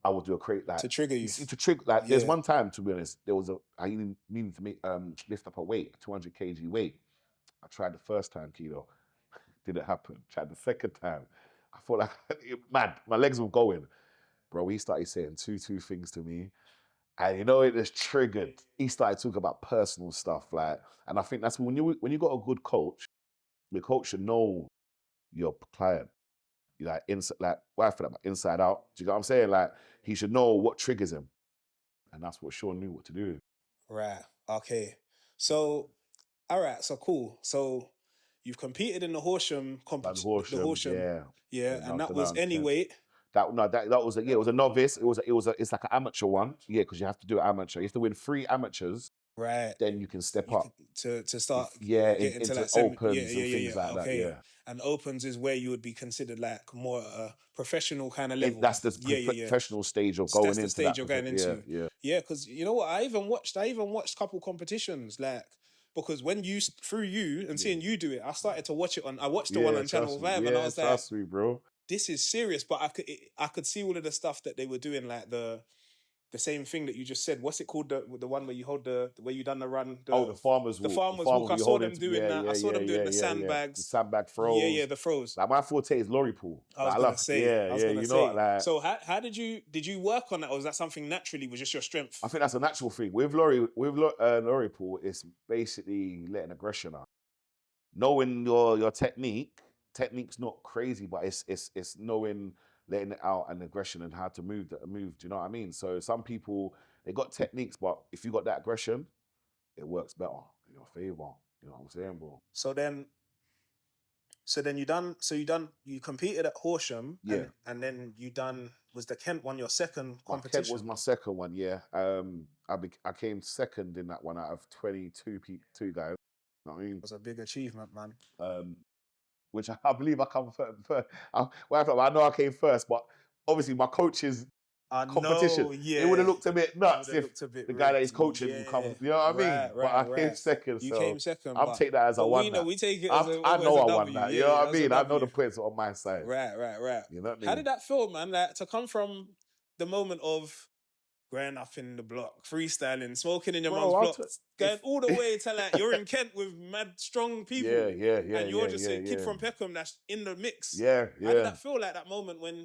I would do to trigger you. To trigger, like, there's one time, to be honest, I needed to lift up a weight, 200 kg weight. I tried the first time, keto. Didn't happen. Tried the second time. I felt like, mad. My legs were going. Bro, he started saying two things to me. And it just triggered. He started talking about personal stuff. Like, and I think that's when you got a good coach, the coach should know your client. Like, inside out. Do you know what I'm saying? Like, he should know what triggers him. And that's what Sean knew what to do. Right. Okay. So, all right. So, cool. So, you've competed in the Horsham competition. The Horsham, yeah. And that was any weight. That was it was a novice. It's like an amateur one. Yeah, because you have to do an amateur. You have to win 3 amateurs. Right. Then you can step up to start. Into like opens and things like that. Yeah. And opens is where you would be considered like more a professional kind of level. That's the professional stage of going into that. Yeah. Yeah, because you know what? I even watched a couple competitions. Like, because when you through you and seeing you do it, I started to watch it on. I watched the one on Channel 5, and I was like, trust me, bro. This is serious. But I could see all of the stuff that they were doing, like the same thing that you just said. What's it called? The one where you hold where you done the run. The farmer's walk. The farmer's walk. I saw them doing that. I saw them doing the sandbags. The sandbag throws. Yeah, the throws. Like my forte is lorry pool. I was gonna say. You know, like. So how did you work on that, or was that something naturally? Was just your strength? I think that's a natural thing with lorry pool. It's basically letting aggression out, knowing your technique. Technique's not crazy, but it's knowing, letting it out, and aggression, and how to move. Do you know what I mean? So some people, they got techniques, but if you got that aggression, it works better in your favor. You know what I'm saying, bro? So then you competed at Horsham, and then was the Kent one your second competition? Kent was my second one, yeah. I came second in that one out of 22 guys. You know what I mean? It was a big achievement, man. Which I believe I come first. I know I came first, but obviously my coach's competition, it would have looked a bit nuts if the guy that is coaching would come. You know what I mean? But I came second. You came second. I'll take that as a win. We take it. I know I won that. You know what I mean? I know the points are on my side. Right. You know what I mean? How did that feel, man? Like, to come from the moment of growing up in the block, freestyling, smoking in your mum's block, going all the way to like you're in Kent with mad strong people. Yeah. And you're just a kid from Peckham that's in the mix. Yeah. How did that feel, like that moment when?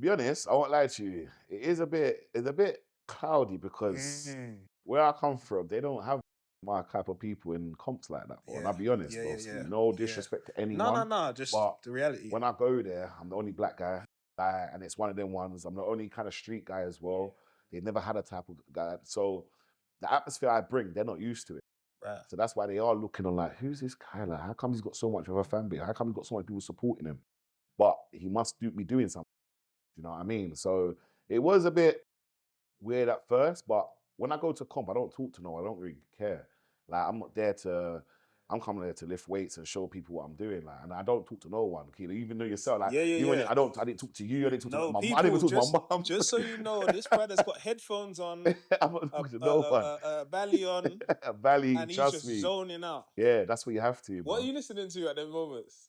Be honest, I won't lie to you. It's a bit cloudy because where I come from, they don't have my type of people in comps like that. And I'll be honest, bro. No disrespect to anyone. No, just the reality. When I go there, I'm the only black guy, and it's one of them ones. I'm the only kind of street guy as well. They've never had a type of guy. So the atmosphere I bring, they're not used to it. Right. So that's why they are looking on like, who's this guy? Like, how come he's got so much of a fan base? How come he's got so many people supporting him? But he must be doing something. You know what I mean? So it was a bit weird at first, but when I go to comp, I don't talk to no one. I don't really care. Like, I'm coming there to lift weights and show people what I'm doing. Like, and I don't talk to no one. Even though yourself, like, I didn't talk to you. I didn't talk to my mom. I didn't even talk to my mom. Just so you know, this brother's got headphones on. I'm not talking to no one. A Bally on. A Bally, and he's trust just me. zoning out. Yeah, that's what you have to. What are you listening to at them moments?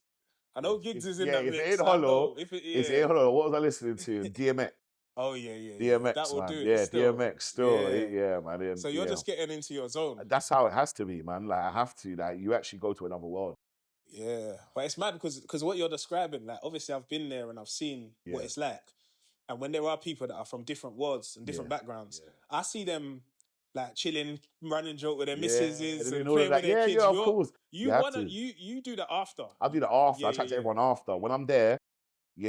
I know Giggs is in that mix. If it ain't hollow, it's ain't hollow. What was I listening to? DMX. Oh, yeah. DMX, that will man. do it. Yeah, still. DMX still. Yeah, man. So you're just getting into your zone. That's how it has to be, man. Like, I have to. Like, you actually go to another world. Yeah. But it's mad because what you're describing, like, obviously I've been there and I've seen what it's like. And when there are people that are from different worlds and different backgrounds, I see them like chilling, running joke with their missuses and playing with their kids. Yeah, of course. You do that after. I do that after. I chat to everyone after. When I'm there,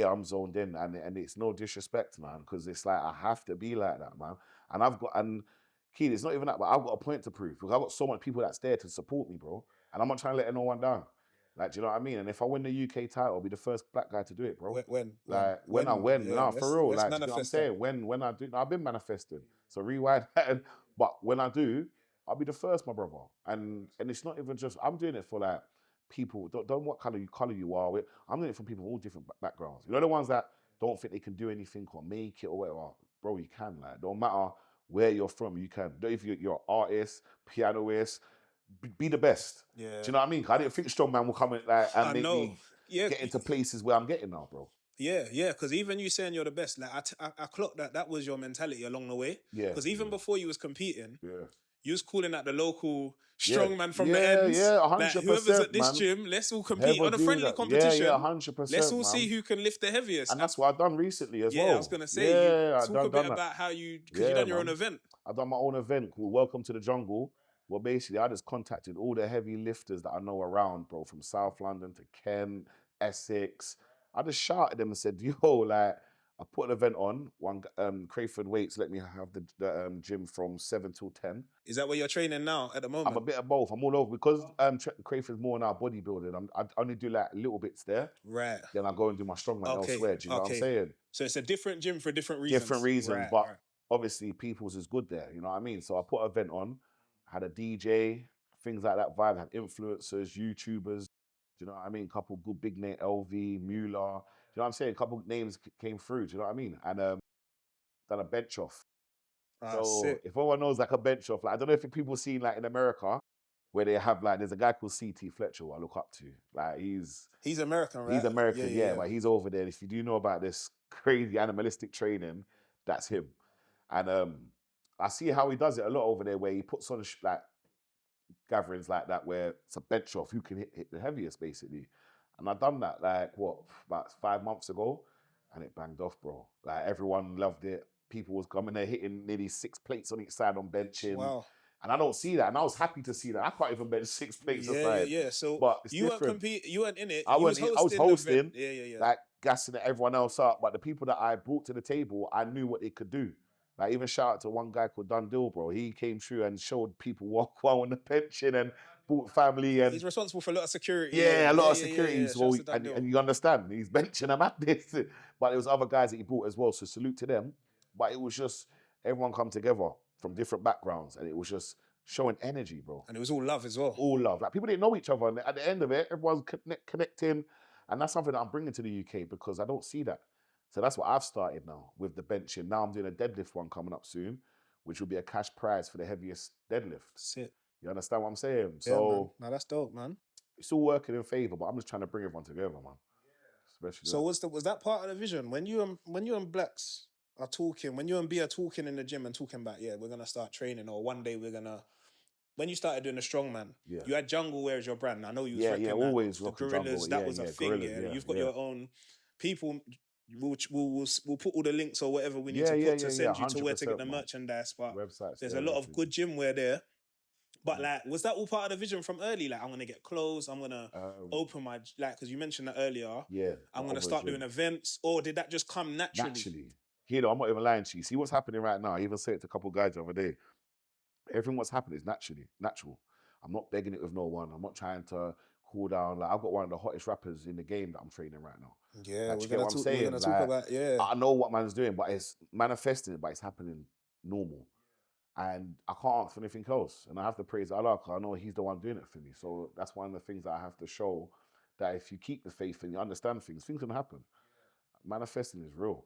I'm zoned in, and it's no disrespect, man, because it's like I have to be like that, man. And Keith, it's not even that, but I've got a point to prove because I've got so much people that's there to support me, bro. And I'm not trying to let no one down. Like, do you know what I mean? And if I win the UK title, I'll be the first black guy to do it, bro. When I win. No, for real. Like, you know what I'm saying? That. When I do, I've been manifesting. So rewind that. But when I do, I'll be the first, my brother. And it's not even just, I'm doing it for like people, don't what color you are. I'm doing it for people of all different backgrounds. You know, the ones that don't think they can do anything or make it or whatever. Bro, you can. Like, don't matter where you're from, you can. If you're an artist, pianist, be the best. Yeah. Do you know what I mean? I didn't think Strongman will come and make me get into places where I'm getting now, bro. Yeah, because even you saying you're the best, like I clocked that was your mentality along the way. Yeah. Because even before you was competing, you was calling out the local strongman from the ends. Yeah, 100%. Like, whoever's at this gym, let's all compete on a friendly competition. Yeah, 100%. Let's all see who can lift the heaviest. And that's what I've done recently as well. Yeah, I was going to say, talk a bit about how because you done your own event. I've done my own event called Welcome to the Jungle. Well, basically, I just contacted all the heavy lifters that I know around, bro, from South London to Kent, Essex. I just shouted them and said, yo, like, I put an event on, Crayford Weights let me have the gym from 7 till 10. Is that where you're training now at the moment? I'm a bit of both. I'm all over because Crayford's more now bodybuilding. I only do like little bits there. Right. Then I go and do my strongman elsewhere. Do you know what I'm saying? So it's a different gym for different reasons. Different reasons, but obviously People's is good there. You know what I mean? So I put an event on, had a DJ, things like that vibe, had influencers, YouTubers. Do you know what I mean? Couple good big name, LV, Mueller. Do you know what I'm saying? A couple names came through. Do you know what I mean? And done a bench off. So sick. if anyone knows like a bench off, like I don't know if people seen like in America, where they have like, there's a guy called CT Fletcher who I look up to. Like He's American, right? he's American, Yeah, yeah, yeah. but he's over there. If you do know about this crazy animalistic training, that's him. And I see how he does it a lot over there, where he puts on like gatherings like that, where it's a bench off who can hit the heaviest, basically. And I done that like what, about 5 months ago, and it banged off, bro. Like everyone loved it. People was coming there hitting nearly 6 plates on each side on benching. Wow. And I don't see that, and I was happy to see that. I can't even bench 6 plates Yeah, aside. yeah. So but it's you weren't different. you weren't in it. I was hosting, Yeah, yeah, yeah. like gassing everyone else up. But the people that I brought to the table, I knew what they could do. Like even shout out to one guy called Dundee, bro. He came through and showed people what on the pension and brought family, and he's responsible for a lot of security. Yeah, a lot of security. Yeah. So and you understand, he's benching them at this. But there was other guys that he brought as well. So salute to them. But it was just everyone come together from different backgrounds, and it was just showing energy, bro. And it was all love as well. All love. Like people didn't know each other, and at the end of it, everyone's connecting, and that's something that I'm bringing to the UK because I don't see that. So that's what I've started now with the benching. Now I'm doing a deadlift one coming up soon, which will be a cash prize for the heaviest deadlift. Sit. You understand what I'm saying? Yeah, so man. No, that's dope, man. It's all working in favour, but I'm just trying to bring everyone together, man. Especially so was that part of the vision when you and Blacks are talking, when you and B are talking in the gym and talking about, yeah, we're gonna start training, or one day we're gonna. When you started doing the Strongman, you had Jungle Wear as your brand. I know you was yeah, always the Gorillas. That was a thing. Gorillas, You've got your own people. We'll put all the links or whatever we need to put to send you to where to get the merchandise. But there's a lot of good gym wear there. But like, was that all part of the vision from early? Like, I'm gonna get clothes. I'm gonna open my because you mentioned that earlier. Yeah, I'm gonna start doing events, or did that just come naturally? Naturally, I'm not even lying to you. See what's happening right now. I even said it to a couple of guys the other day. Everything what's happening is natural. I'm not begging it with no one. I'm not trying to cool down. Like I've got one of the hottest rappers in the game that I'm training right now. Yeah, like, we're gonna talk about. Yeah, I know what man's doing, but it's manifesting it, but it's happening normal. And I can't ask for anything else. And I have to praise Allah because I know He's the one doing it for me. So that's one of the things that I have to show, that if you keep the faith and you understand things can happen. Manifesting is real.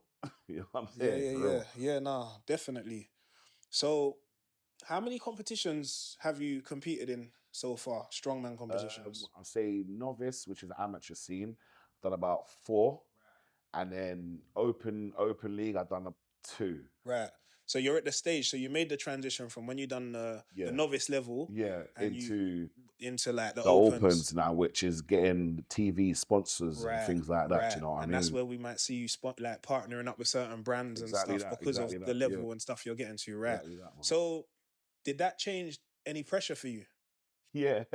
You know what I'm saying? Yeah, nah, definitely. So how many competitions have you competed in so far? Strongman competitions? I'll say novice, which is amateur scene. I've done about 4. And then open league, I've done 2. Right. So you're at the stage. So you made the transition from when you done the novice level, into like the opens now, which is getting TV sponsors and things like that. Do you know what I mean? And that's where we might see you like partnering up with certain brands and stuff because of the level and stuff you're getting to. Right. So did that change any pressure for you? Yeah,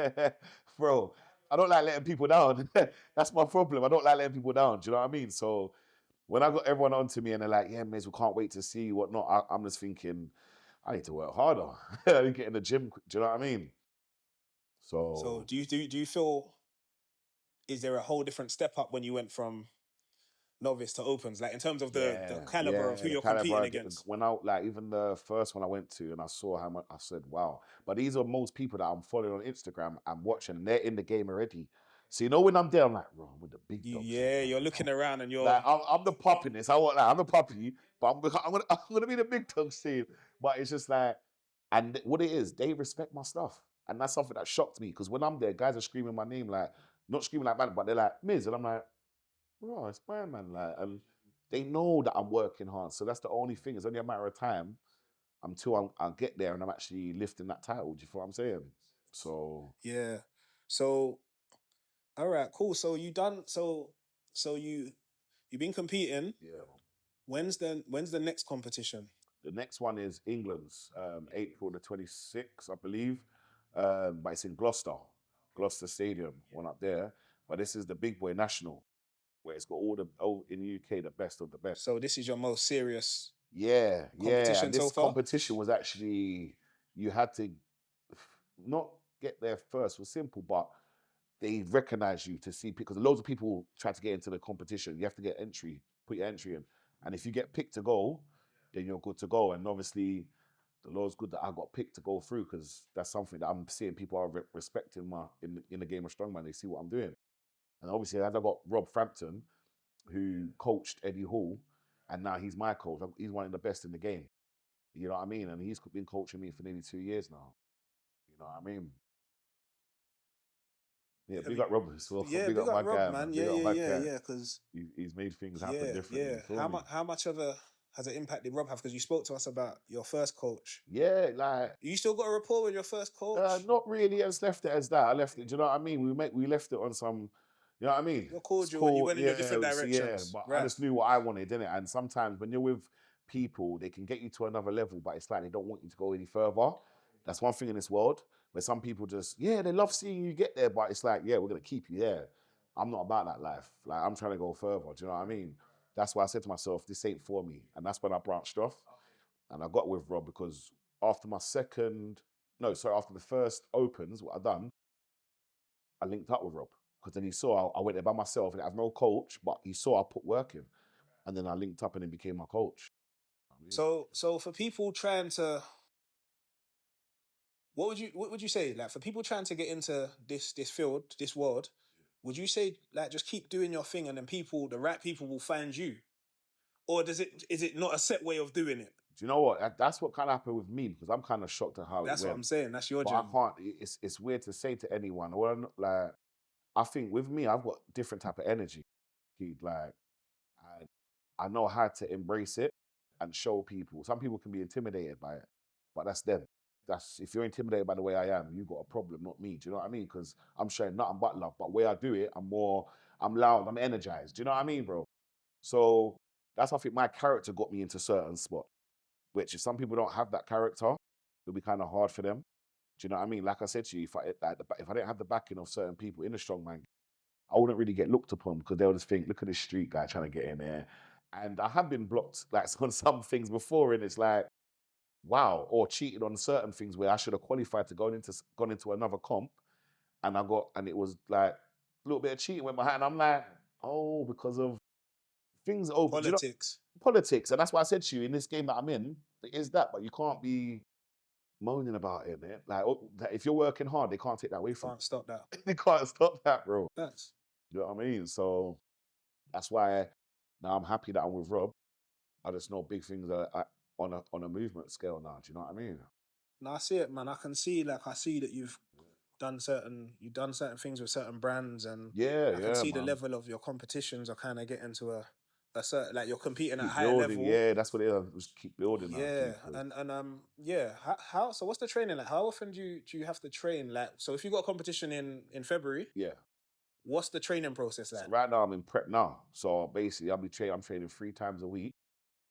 bro. I don't like letting people down. That's my problem. I don't like letting people down. Do you know what I mean? So when I got everyone onto me and they're like, yeah, Miz, we can't wait to see you, whatnot, I'm just thinking, I need to work harder. I need to get in the gym. Do you know what I mean? So do you feel, is there a whole different step up when you went from novice to opens, like in terms of the caliber of who you're competing against? When I, like, even the first one I went to and I saw how much, I said, wow. But these are most people that I'm following on Instagram, I'm watching, and they're in the game already. So you know when I'm there, I'm like, bro, I'm with the big dogs. Yeah, you're looking around and you're like, I'm the puppy in this. I'm the puppy, but I'm gonna be the big dog scene. But it's just like, and what it is, they respect my stuff, and that's something that shocked me because when I'm there, guys are screaming my name, like not screaming like man, but they're like Miz, and I'm like, bro, it's my man, like, and they know that I'm working hard. So that's the only thing. It's only a matter of time until I'll get there and I'm actually lifting that title. Do you feel what I'm saying? So yeah. So all right, cool. So you done so you've been competing. Yeah. When's the next competition? The next one is England's, April the 26th, I believe. But it's in Gloucester Stadium, one up there. But this is the Big Boy National, where it's got all in the UK, the best of the best. So this is your most serious competition and this competition was actually, you had to not get there first. It was simple, but they recognize you to see, because loads of people try to get into the competition. You have to get entry, put your entry in. And if you get picked to go, then you're good to go. And obviously, the law's good that I got picked to go through, because that's something that I'm seeing people are respecting in the game of Strongman. They see what I'm doing. And obviously, as I got Rob Frampton, who coached Eddie Hall, and now he's my coach. He's one of the best in the game. You know what I mean? And he's been coaching me for nearly 2 years now. You know what I mean? Yeah, big up Rob as well. Yeah, Big up my Rob, guy, man. Big up my guy. Yeah. Because he's made things happen differently. How much of a has it impacted Rob? Because you spoke to us about your first coach. Yeah, like you still got a rapport with your first coach. Not really. I just left it as that. I left it. Do you know what I mean? We left it on some. You know what I mean? You're cordial and you went in your different directions. But I just knew what I wanted, didn't it? And sometimes when you're with people, they can get you to another level, but it's like they don't want you to go any further. That's one thing in this world where some people just, they love seeing you get there, but it's like, we're going to keep you there. I'm not about that life. Like, I'm trying to go further. Do you know what I mean? That's why I said to myself, this ain't for me. And that's when I branched off. And I got with Rob because after the first opens, what I done, I linked up with Rob. Because then he saw I went there by myself and I have no coach, but he saw I put work in. And then I linked up and then became my coach. So for people trying to, what would you say? Like for people trying to get into this field, this world, would you say like just keep doing your thing and then the right people will find you? Or is it not a set way of doing it? Do you know what? That's what kind of happened with me because I'm kind of shocked at how That's it went. what I'm saying. That's your journey. job. I can't. It's weird to say to anyone. Well, like I think with me, I've got different type of energy. Like I know how to embrace it and show people. Some people can be intimidated by it, but that's them. That's if you're intimidated by the way I am, you got a problem, not me. Do you know what I mean? Because I'm showing nothing but love. But the way I do it, I'm loud, I'm energized. Do you know what I mean, bro? So that's I think my character got me into certain spots. Which if some people don't have that character, it'll be kind of hard for them. Do you know what I mean? Like I said to you, if I didn't have the backing of certain people in the strongman, I wouldn't really get looked upon because they'll just think, look at this street guy trying to get in there. And I have been blocked like on some things before, and it's like, wow, or cheated on certain things where I should have qualified to gone into another comp, and it was like a little bit of cheating with my hand. I'm like, oh, because of things over politics. Politics, and that's why I said to you in this game that I'm in, it is that, but you can't be moaning about it, man. Like if you're working hard, they can't take that away from you. Can't stop that. They can't stop that, bro. That's. You know what I mean? So that's why now I'm happy that I'm with Rob. I just know big things are on a movement scale now. Do you know what I mean? No, I see it, man. I see that you've done certain things with certain brands, and I can see the level of your competitions are kind of getting to a certain, like you're competing at a higher level. Yeah, that's what it is. Just keep building. Yeah, How so? What's the training like? How often do you have to train? Like, so if you got a competition in February, what's the training process like? So right now I'm in prep now, so basically I'm training 3 times a week,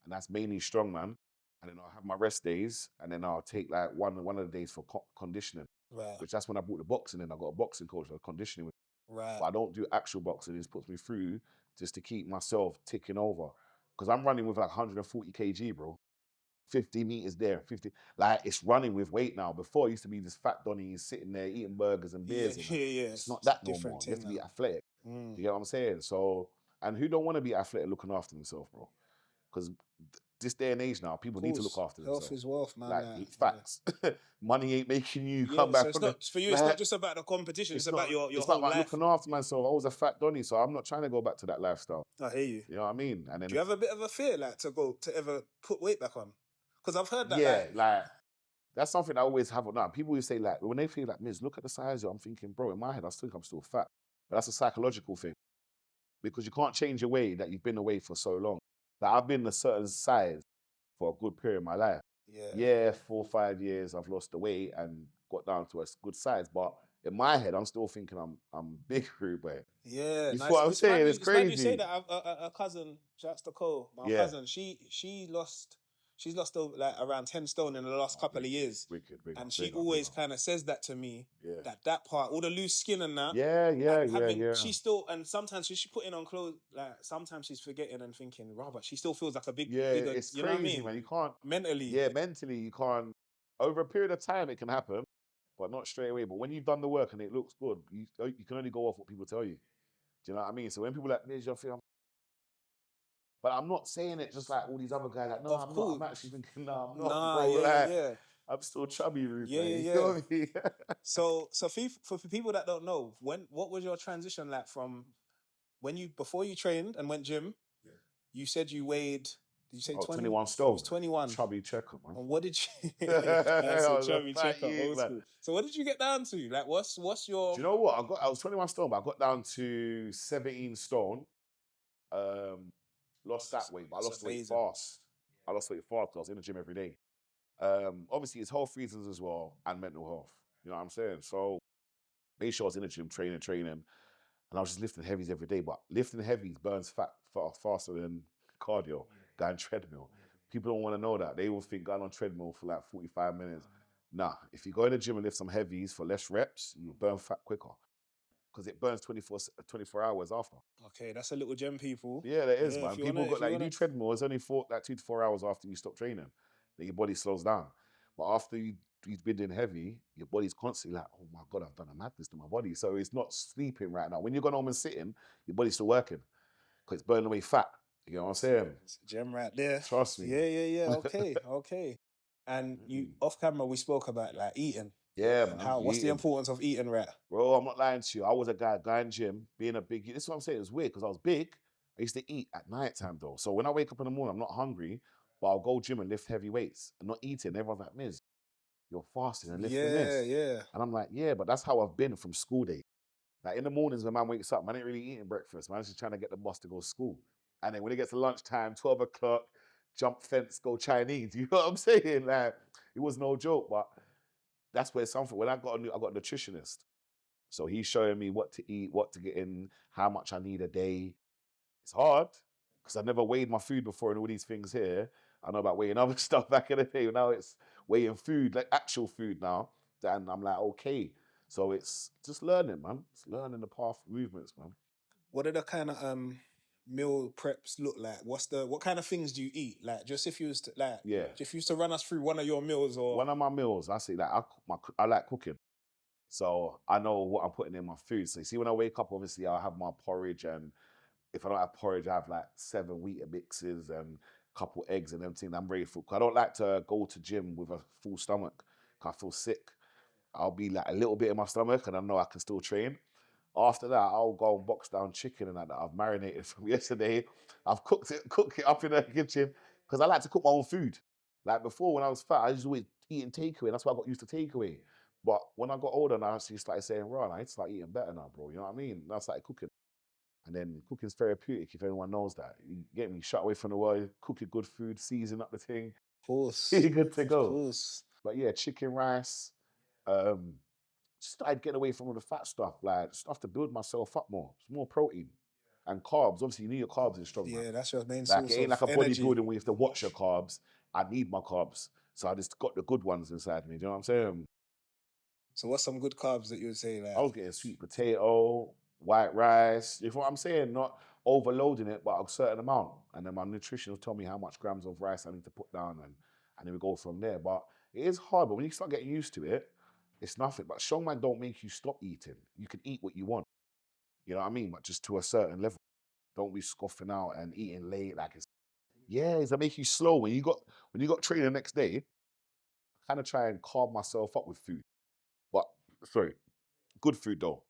and that's mainly strongman. And then I'll have my rest days, and then I'll take like one of the days for conditioning. Right. Which that's when I brought the boxing in. I got a boxing coach for conditioning. Right. But I don't do actual boxing. It just puts me through just to keep myself ticking over. Because I'm running with like 140 kg, bro. 50 meters there, 50. Like it's running with weight now. Before it used to be this fat Donny sitting there eating burgers and beers. It's not that no more. You have to be athletic. You get what I'm saying? So, and who don't want to be athletic looking after themselves, bro? Because this day and age now, people need to look after themselves. Health is wealth, man. Like facts. Money ain't making you come back. So for you, it's not just about the competition. It's about your whole life. Looking after myself. I was a fat Donny, so I'm not trying to go back to that lifestyle. I hear you. You know what I mean? And then do you have a bit of a fear, like, to ever put weight back on? Because I've heard that. Yeah, like that's something I always have on now. People always say, like, when they feel like, Miz, look at the size. I'm thinking, bro, in my head, I think I'm still fat. But that's a psychological thing. Because you can't change your weight that you've been away for so long. Like, I've been a certain size for a good period of my life. Yeah, 4 or 5 years, I've lost the weight and got down to a good size. But in my head, I'm still thinking I'm big for it, but yeah, you know what I'm saying? It's crazy. You say that a cousin, shouts to Cole, my cousin, she's lost like around 10 stone in the last couple of years. Wicked, and she always kind of says that to me. Yeah. That part, all the loose skin and that. Yeah. She still, and sometimes she's putting on clothes, like sometimes she's forgetting and thinking, wow, but she still feels like a bigger, it's you crazy, know what I mean? Man. You can't mentally. Yeah, mentally you can't. Over a period of time, it can happen, but not straight away. But when you've done the work and it looks good, you can only go off what people tell you. Do you know what I mean? So when people are like, "There's your film," but I'm not saying it just like all these other guys. Like, no, I'm not. I'm actually thinking, no, I'm not, bro. I'm still chubby, Ruth. Yeah. You know what I mean? So for people that don't know, what was your transition like from before you trained and went gym? Yeah. You said you weighed Did you say 20? 21 stone. It was 21. Chubby checker, man. And what did you... I That's a was a chubby fat checker, youth, old man. school. So what did you get down to? Like, what's your... Do you know what? I was 21 stone, but I got down to 17 stone. Lost that weight, but I lost weight fast. I lost weight fast because I was in the gym every day. Obviously, it's health reasons as well and mental health. You know what I'm saying? So, made sure I was in the gym training, and I was just lifting heavies every day. But lifting heavies burns fat faster than cardio, going treadmill. People don't want to know that. They will think going on treadmill for like 45 minutes. Nah, if you go in the gym and lift some heavies for less reps, you burn fat quicker. Because it burns 24 hours after. Okay, that's a little gem, people. Yeah, there is, man. People got like, you do treadmill, it's only 2 to 4 hours after you stop training that your body slows down. But after you've been doing heavy, your body's constantly like, oh my God, I've done a madness to my body. So it's not sleeping right now. When you're going home and sitting, your body's still working because it's burning away fat. You know what I'm saying? It's a gem right there. Trust me. Yeah. Okay. And you off camera, we spoke about like eating. Yeah, man. What's the importance of eating right? Bro, I'm not lying to you. I was a guy going gym, being a big... This is what I'm saying. It's weird because I was big. I used to eat at night time though. So when I wake up in the morning, I'm not hungry, but I'll go gym and lift heavy weights and not eating. Everyone's like, Miz, you're fasting and lifting this. Yeah. And I'm like, yeah, but that's how I've been from school day. Like in the mornings when man wakes up, man ain't really eating breakfast. Man, just trying to get the boss to go to school. And then when it gets to lunchtime, 12 o'clock, jump fence, go Chinese. You know what I'm saying? Like, it was no joke, but that's where something, when I got a nutritionist. So he's showing me what to eat, what to get in, how much I need a day. It's hard because I never weighed my food before and all these things here. I know about weighing other stuff back in the day. Now it's weighing food, like actual food now. And I'm like, okay. So it's just learning, man. It's learning the path movements, man. What are the kind of meal preps look like? What kind of things do you eat? Like, just if you was to if you used to run us through one of your meals or one of my meals, I say that I like cooking. So I know what I'm putting in my food. So you see, when I wake up, obviously I'll have my porridge, and if I don't have porridge, I have like 7 wheat mixes and a couple eggs and everything. I'm ready for. I don't like to go to gym with a full stomach. I feel sick. I'll be like a little bit in my stomach, and I know I can still train. After that, I'll go and box down chicken and that I've marinated from yesterday. I've cooked it up in the kitchen because I like to cook my own food. Like before, when I was fat, I used to always eating takeaway. That's why I got used to takeaway. But when I got older, now I actually started saying, "Right, I need to start eating better now, bro." You know what I mean? And I started cooking. And then cooking's therapeutic, if anyone knows that. You get me, shut away from the world, cook your good food, season up the thing. Of course. You're good to go. Of course. But yeah, chicken, rice. Started getting away from all the fat stuff, like stuff to build myself up more. It's more protein. And carbs. Obviously, you need your carbs in Strongman. Yeah, that's your main like, source it ain't of like a energy. bodybuilding where you have to watch your carbs. I need my carbs. So I just got the good ones inside me. Do you know what I'm saying? So what's some good carbs that you would say? Like, I was getting sweet potato, white rice. You know what I'm saying? Not overloading it, but a certain amount. And then my nutrition will tell me how much grams of rice I need to put down, and then we go from there. But it is hard, but when you start getting used to it, it's nothing. But Strongman don't make you stop eating. You can eat what you want. You know what I mean? But just to a certain level. Don't be scoffing out and eating late. Like it's to make you slow. When you got training the next day, I kind of try and carb myself up with food. But sorry, good food though.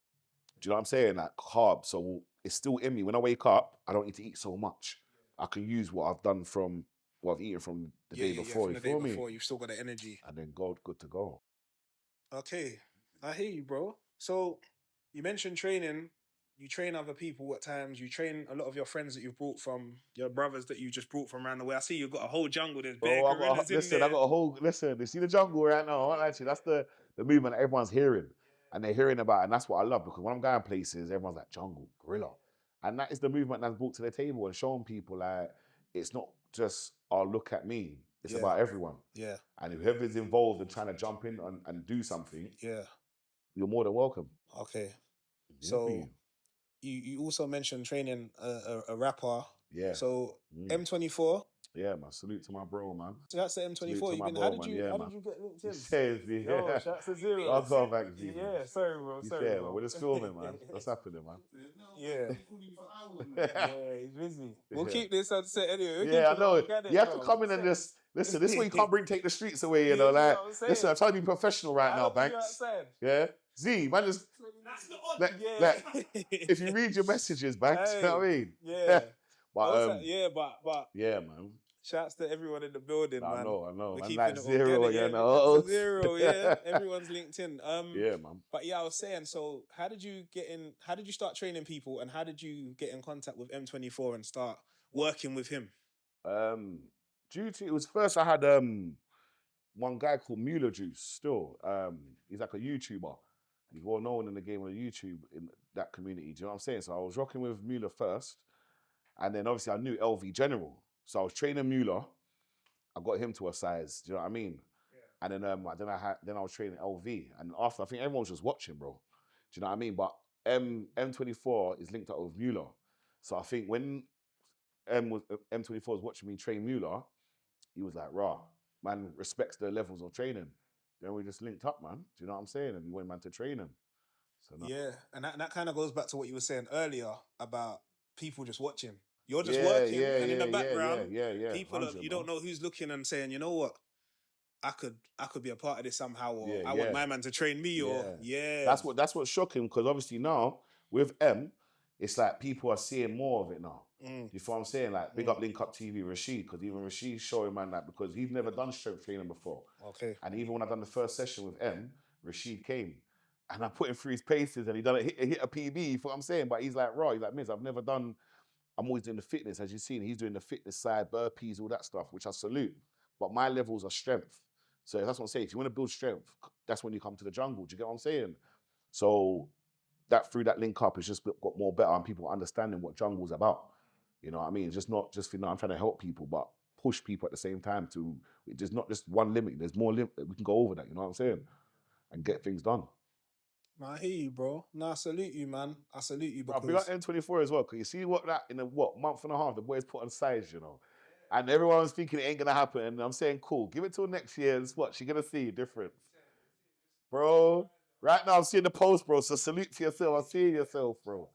Do you know what I'm saying? Like carbs. So it's still in me. When I wake up, I don't need to eat so much. I can use what I've done from what I've eaten from the day before. From the day before, you've still got the energy. And then good to go. Okay. I hear you, bro. So you mentioned training. You train other people at times. You train a lot of your friends that you've brought from, your brothers that you just brought from around the way. I see you've got a whole jungle. There's bare gorillas in there. I got a whole... Listen, you see the jungle right now? Actually, that's the movement that everyone's hearing. And they're hearing about it. And that's what I love. Because when I'm going places, everyone's like, jungle, gorilla. And that is the movement that's brought to the table and showing people like, it's not just, oh, look at me. It's about everyone. Yeah. And whoever's involved in trying to jump in and do something, you're more than welcome. Okay. So... You also mentioned training a rapper. Yeah. So M24. Yeah, man. Salute to my bro, man. So that's the M24. How did you get linked in? Says me. Yo, shouts to Zero. I'll go back to you. Yeah, sorry, bro. Man. We're just filming, man. What's happening, man? Yeah. He's busy. We'll keep this on set anyway. I know. You have to come in and just listen. This way you can't take the streets away. You know, like listen. I'm trying to be professional right now, Banks. Yeah. Z, man, just if you read your messages, Banks, you know what I mean? Yeah. But but yeah, man. Shouts to everyone in the building, I man. know. We're And keeping like it zero, organic. you Yeah, know. that's a zero. Yeah, everyone's linked in. Yeah, man. But yeah, I was saying. So, how did you get in? How did you start training people, and how did you get in contact with M24 and start working with him? Due to it was first I had one guy called Mueller Juice. Still, he's like a YouTuber. He's well known in the game on YouTube in that community. Do you know what I'm saying? So I was rocking with Mueller first, and then obviously I knew LV General. So I was training Mueller. I got him to a size. Do you know what I mean? And then then I was training LV, and after I think everyone was just watching, bro. Do you know what I mean? But M24 is linked up with Mueller, so I think when M24 was watching me train Mueller, he was like, "Rah, man respects the levels of training." Then we just linked up, man. Do you know what I'm saying? And we went man to train him. So no. Yeah, and that kind of goes back to what you were saying earlier about people just watching. You're just Yeah, working, yeah, and in yeah, the yeah, yeah, background, yeah, yeah. people are, 100, you man. don't know who's looking and saying, you know what, I could be a part of this somehow, or Yeah, I want yeah. my man to train me, or yeah, That's what's shocking because obviously now with M, it's like people are seeing more of it now. Mm. You feel what I'm saying? Like big up Link Up TV Rashid, because even Rashid's showing man that because he's never done strength training before. Okay. And even when I done the first session with M, Rashid came. And I put him through his paces and he done hit a PB, you feel what I'm saying? But he's like, raw, he's like, Miz, I'm always doing the fitness, as you've seen. He's doing the fitness side, burpees, all that stuff, which I salute. But my levels are strength. So that's what I'm saying. If you want to build strength, that's when you come to the jungle. Do you get what I'm saying? So that through that link up, it's just got more better and people understanding what jungle's about. You know what I mean? It's just not just, I'm trying to help people, but push people at the same time to, there's not just one limit. There's more limit. We can go over that, you know what I'm saying? And get things done. Nah, I hear you, bro. Nah, I salute you, man. I salute you Bro, because be like M24 as well, because you see what that in a month and a half, the boys put on size, you know. And everyone's thinking it ain't gonna happen. And I'm saying, cool, give it till next year and what? You're gonna see a difference. Bro, right now I'm seeing the post, bro. So salute to yourself. I'm seeing yourself, bro.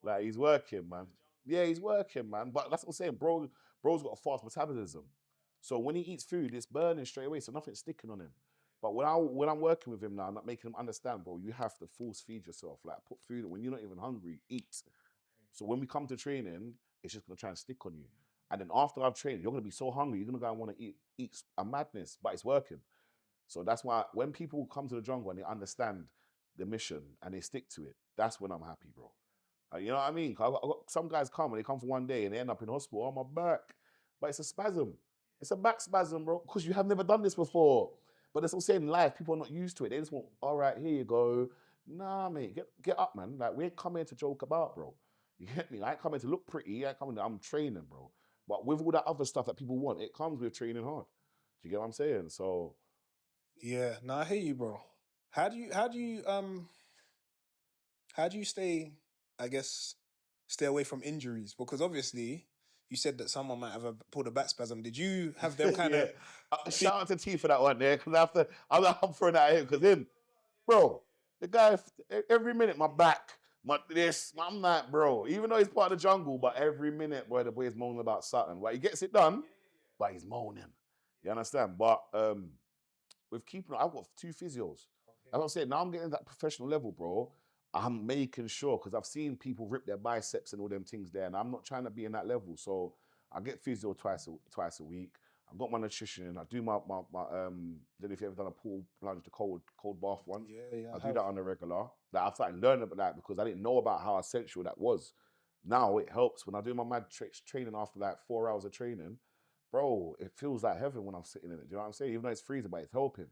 Like he's working, man. Yeah, he's working, man. But that's what I'm saying, bro. Bro's got a fast metabolism. So when he eats food, it's burning straight away. So nothing's sticking on him. But when I'm working with him now, I'm not making him understand, bro, you have to force feed yourself. Like put food when you're not even hungry, eat. So when we come to training, it's just gonna try and stick on you. And then after I've trained, you're gonna be so hungry, you're gonna go and want to eat a madness, but it's working. So that's why when people come to the jungle and they understand the mission and they stick to it, that's when I'm happy, bro. You know what I mean? I got some guys come and they come for one day and they end up in hospital. Oh, my back. But it's a spasm. It's a back spasm, bro, because you have never done this before. But it's also in life, people are not used to it. They just want, all right, here you go. Nah, mate, get up, man. Like, we ain't come here to joke about, bro. You get me? I ain't coming to look pretty. I ain't coming to, I'm training, bro. But with all that other stuff that people want, it comes with training hard. Do you get what I'm saying? So, yeah, nah, I hear you, bro. How do you stay, I guess, stay away from injuries? Because obviously you said that someone might have pulled a back spasm. Did you have them kind yeah. of Shout out to T for that one there, because I'm throwing that at him, because him, bro, the guy, every minute, my back, I'm like, bro, even though he's part of the jungle, but every minute, boy, the boy's moaning about something. But he gets it done, but he's moaning. You understand? But with keeping, I've got 2 physios. As I'm saying, now I'm getting to that professional level, bro. I'm making sure, because I've seen people rip their biceps and all them things there, and I'm not trying to be in that level. So I get physio twice a week. I've got my nutrition. I do my don't know if you've ever done a pool plunge, the cold bath once. Yeah, I do that on a regular. Like I started learning about that because I didn't know about how essential that was. Now it helps when I do my mad training after like 4 hours of training, bro. It feels like heaven when I'm sitting in it. Do you know what I'm saying? Even though it's freezing, but it's helping.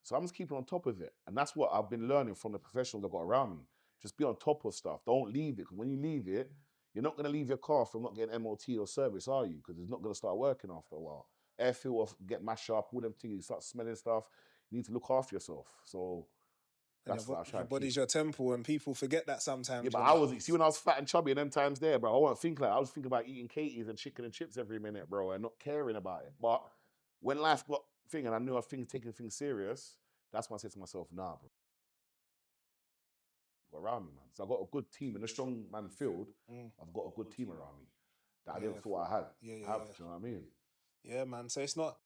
So I'm just keeping on top of it. And that's what I've been learning from the professionals I've got around me. Just be on top of stuff. Don't leave it. Because when you leave it, you're not going to leave your car from not getting MOT or service, are you? Because it's not going to start working after a while. Air filter get mashed up, all them things, you start smelling stuff. You need to look after yourself. So and that's what I try your to keep. body's your temple, and people forget that Yeah, sometimes. but when I was fat and chubby and them times there, bro, I wasn't thinking like, I was thinking about eating Katie's and chicken and chips every minute, bro, and not caring about it. But when life got thing and I knew I was taking things serious, that's when I said to myself, nah, bro, around me, man. So I got a good team in the strong man field. I've got a good team around me that I didn't thought I had. Yeah, Do you know what I mean? Yeah, man. So it's not.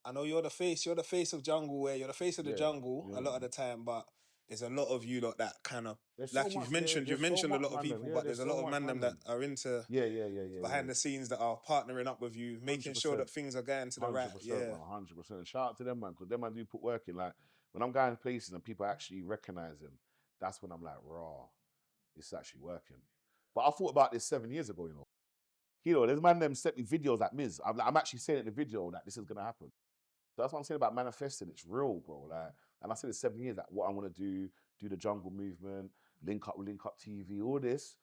I know you're the face. You're the face of jungle. Where you're the face of the jungle a lot of the time, but there's a lot of you lot that kind of There's like so you've much, mentioned a lot of people, but there's a lot of man them that are into behind the scenes that are partnering up with you, making sure that things are going to the right. 100%. Shout out to them, man, because them man do put work in. Like when I'm going places and people actually recognize them, that's when I'm like, raw, it's actually working. But I thought about this 7 years ago, there's man them sent me videos like Miz. I'm actually saying in the video that this is gonna happen. So that's what I'm saying about manifesting. It's real, bro. Like, and I said it 7 years, like what I want to do the jungle movement, link up with Link Up TV, all this.